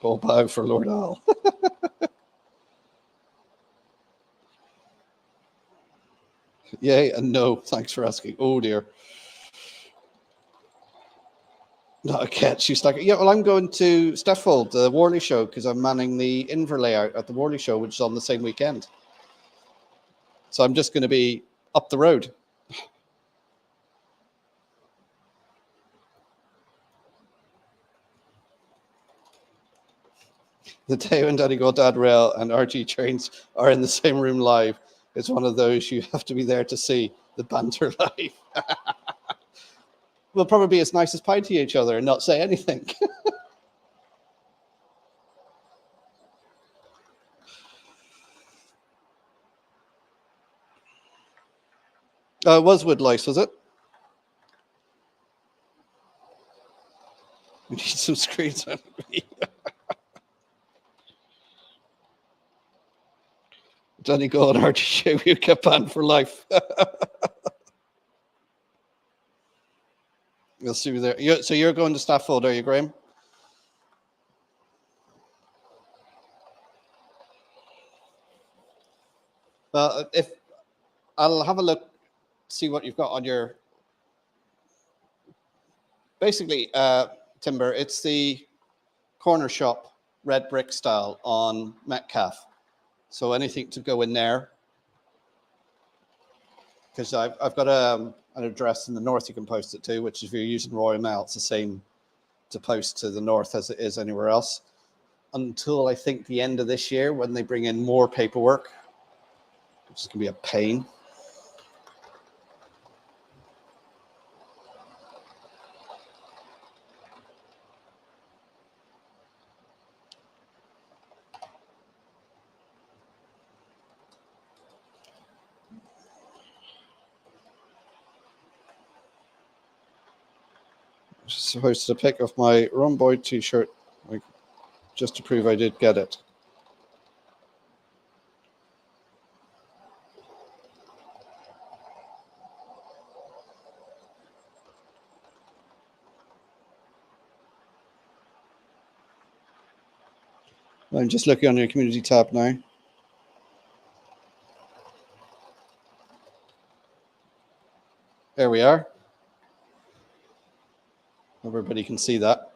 Paul bow for Lord Al. Yay and no. Thanks for asking. Oh, dear. Not a cat. She's like, yeah, well, I'm going to Staffold, the Worley show, because I'm manning the Inver layout at the Worley show, which is on the same weekend. So I'm just going to be up the road. The day when Donegal Dad Rail and RG trains are in the same room live, it's one of those you have to be there to see the banter live. We'll probably be as nice as pie to each other and not say anything. It was Woodlice, was it? We need some screens on me. Donegal and RG show you get banned for life. We'll see you there. So you're going to Staffold, are you, Graham? Well, if I'll have a look, see what you've got on your. Basically, Timber, it's the corner shop, red brick style on Metcalfe. So anything to go in there. Because I've got an address in the north you can post it to, which if you're using Royal Mail, it's the same to post to the north as it is anywhere else. Until I think the end of this year when they bring in more paperwork, which is going to be a pain. Just posted a pic of my Rhomboid t-shirt, like, just to prove I did get it. I'm just looking on your community tab now. There we are. Everybody can see that.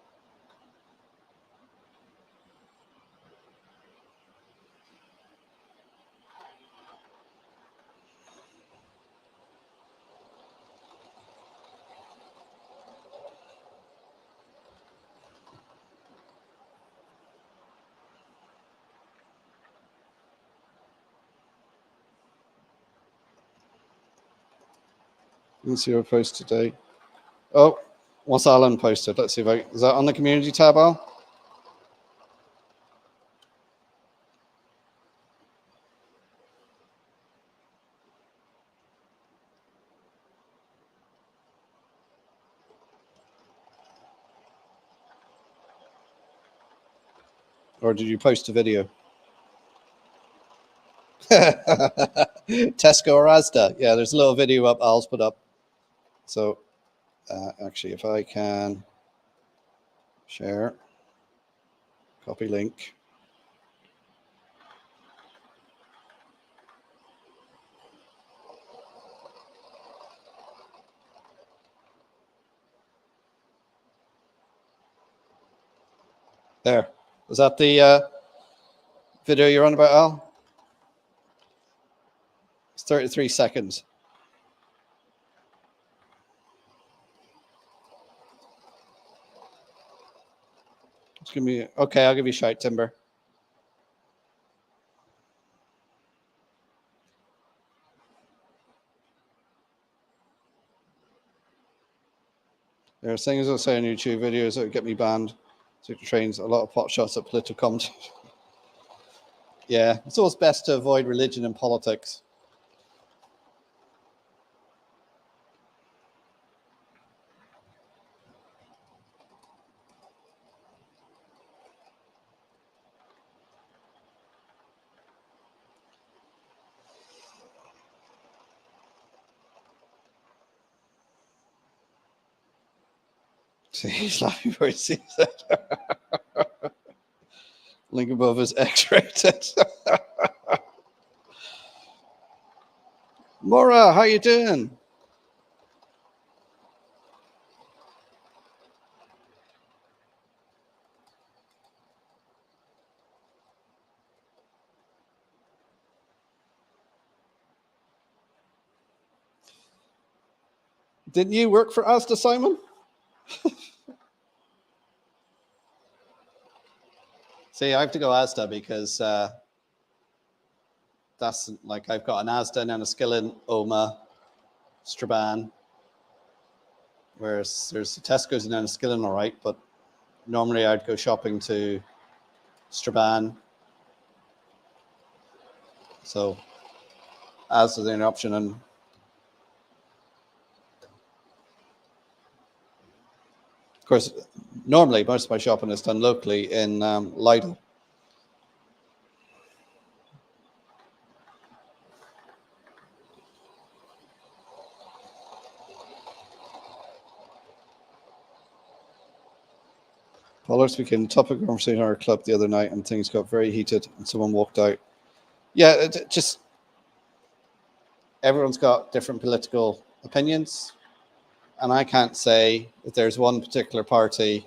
Let's see what I posted today. Oh, what's Alan posted? Let's see if is that on the community tab, Al? Or did you post a video? Tesco or Asda? Yeah, there's a little video up Al's put up. So actually, if I can share, copy link. There. Is that the video you're on about, Al? It's 33 seconds. It's gonna be okay. I'll give you a shout, Timber. There's things I'll say on YouTube videos that would get me banned. Super trains, a lot of pot shots at political content. Yeah, it's always best to avoid religion and politics. See, he's laughing before he sees it. Link above is X-rated. Maura, how you doing? Didn't you work for Asda, Simon? See, I have to go Asda because that's like I've got an Asda and a Skillen, Oma, Strabane. Whereas there's Tesco's and then a Skillen, all right, but normally I'd go shopping to Strabane. So Asda's an option, and of course, normally most of my shopping is done locally in Lidl. Paul, speaking, topic of conversation in our club the other night, and things got very heated, and someone walked out. Yeah, it just everyone's got different political opinions, and I can't say that there's one particular party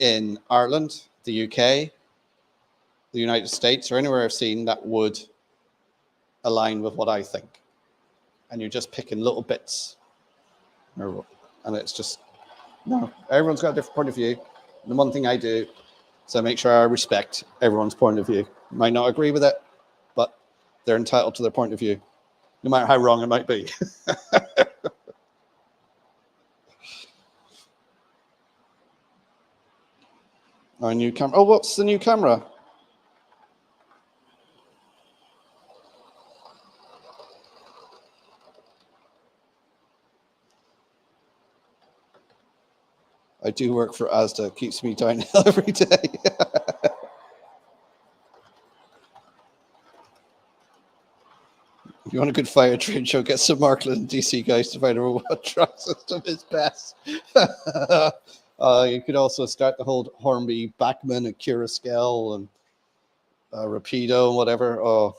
in Ireland, the UK, the United States, or anywhere I've seen that would align with what I think. And you're just picking little bits, and it's just no. Everyone's got a different point of view. And the one thing I do is I make sure I respect everyone's point of view. Might not agree with it, but they're entitled to their point of view, no matter how wrong it might be. Our new camera. Oh, what's the new camera? I do work for Asda. It keeps me downhill every day. If you want a good fire train show, get some Markland and DC guys to find out what truck system is best. You could also start the whole Hornby, Bachman, and Curaskel, and Rapido, and whatever. Oh.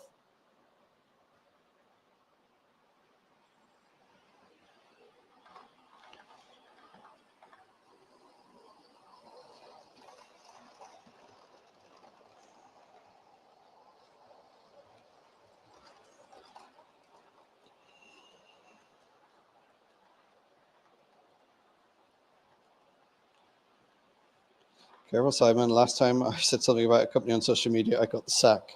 Careful, Simon. Last time I said something about a company on social media, I got the sack.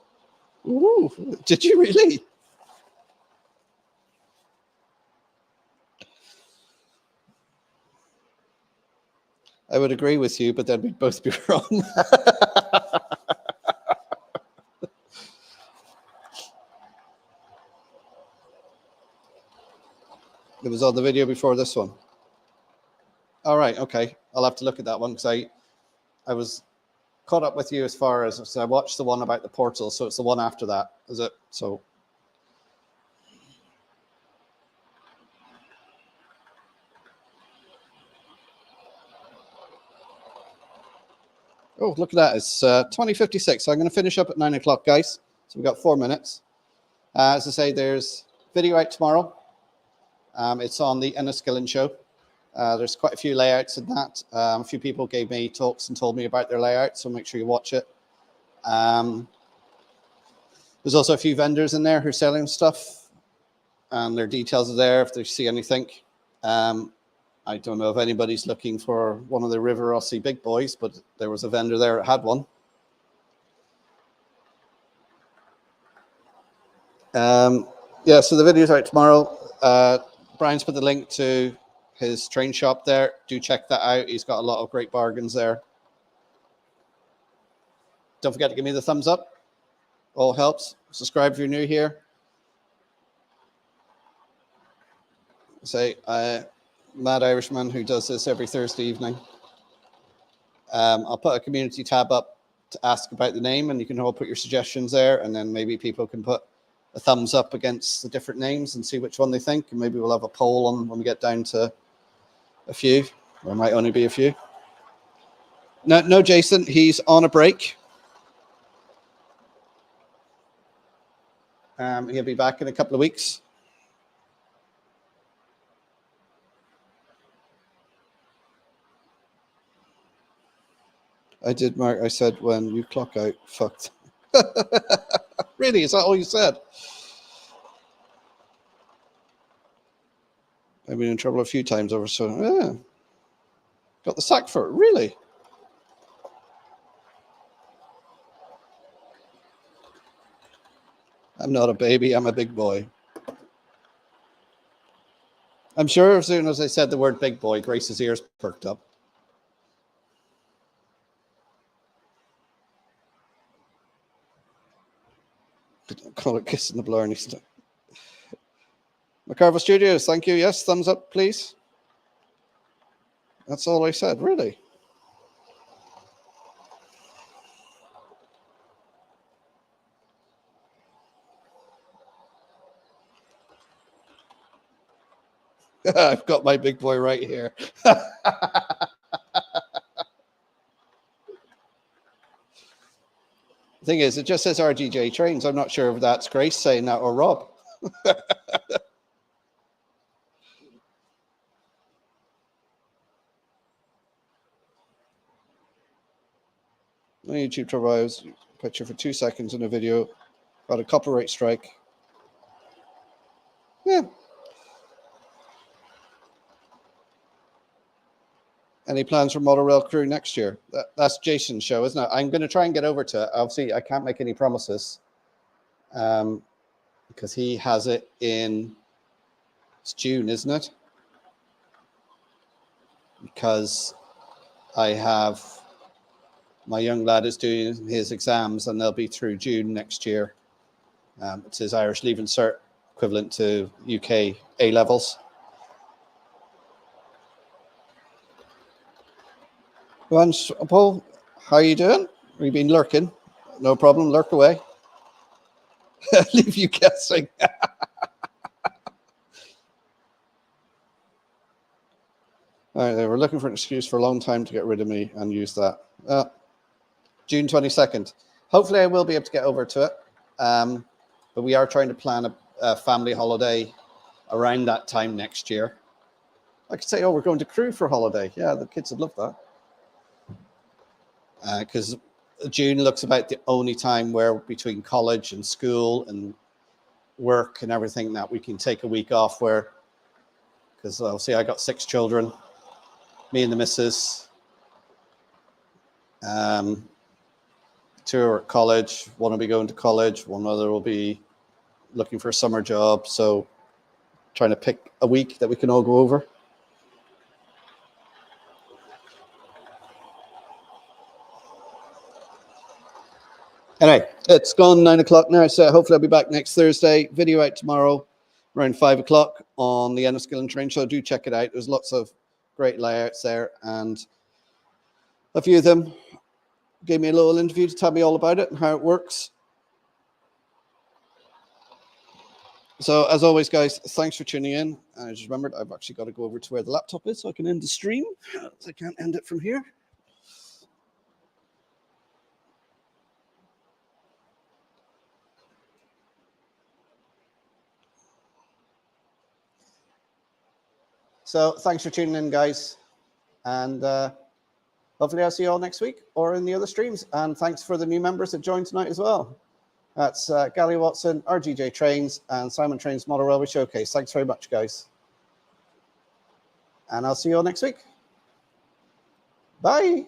Ooh, did you really? I would agree with you, but then we'd both be wrong. It was on the video before this one. All right, okay. I'll have to look at that one because I was caught up with you as far as, so I watched the one about the portal, so it's the one after that, is it? So oh, look at that. It's 20:56. So I'm going to finish up at 9 o'clock, guys. So we've got 4 minutes. As I say, there's video out tomorrow. It's on the Enniskillen show. There's quite a few layouts in that. A few people gave me talks and told me about their layout, so make sure you watch it. There's also a few vendors in there who are selling stuff, and their details are there if they see anything. I don't know if anybody's looking for one of the River Rossi big boys, but there was a vendor there that had one. Yeah, so the video's out tomorrow. Brian's put the link to his train shop there. Do check that out. He's got a lot of great bargains there. Don't forget to give me the thumbs up. All helps. Subscribe if you're new here. Say, Mad Irishman who does this every Thursday evening. I'll put a community tab up to ask about the name, and you can all put your suggestions there, and then maybe people can put a thumbs up against the different names and see which one they think, and maybe we'll have a poll on when we get down to a few. There might only be a few. No, Jason, he's on a break. He'll be back in a couple of weeks. I did, Mark. I said when you clock out, fucked. Really? Is that all you said? I've been in trouble a few times over, so yeah. Got the sack for it, really? I'm not a baby, I'm a big boy. I'm sure as soon as I said the word big boy, Grace's ears perked up. Don't call it kissing the blarney stuff. McCarver Studios, thank you. Yes, thumbs up, please. That's all I said, really. I've got my big boy right here. The thing is, it just says RGJ Trains. I'm not sure if that's Grace saying that or Rob. My YouTube provides a picture for 2 seconds in a video. Got a copyright strike. Yeah. Any plans for Model Rail Crew next year? That's Jason's show, isn't it? I'm going to try and get over to it. Obviously, I can't make any promises because he has it in it's June, isn't it? Because I have my young lad is doing his exams and they'll be through June next year. It's his Irish Leaving Cert, equivalent to UK A levels. Once, Paul, how are you doing? Have you been lurking? No problem, lurk away. Leave you guessing. All right, they were looking for an excuse for a long time to get rid of me and use that. June 22nd. Hopefully I will be able to get over to it. But we are trying to plan a family holiday around that time next year. I could say, oh, we're going to Crewe for a holiday. Yeah, the kids would love that. Because June looks about the only time where between college and school and work and everything that we can take a week off where, because obviously I got 6 children, me and the missus, 2 are at college, 1 will be going to college, 1 other will be looking for a summer job. So trying to pick a week that we can all go over. Anyway, it's gone 9 o'clock now, so hopefully I'll be back next Thursday. Video out tomorrow around 5 o'clock on the Enniskillen and Train Show. Do check it out. There's lots of great layouts there, and a few of them gave me a little interview to tell me all about it and how it works. So as always, guys, thanks for tuning in. I just remembered I've actually got to go over to where the laptop is so I can end the stream. I can't end it from here. So thanks for tuning in, guys. And hopefully I'll see you all next week or in the other streams. And thanks for the new members that joined tonight as well. That's Gally Watson, RGJ Trains, and Simon Trains Model Railway Showcase. Thanks very much, guys. And I'll see you all next week. Bye.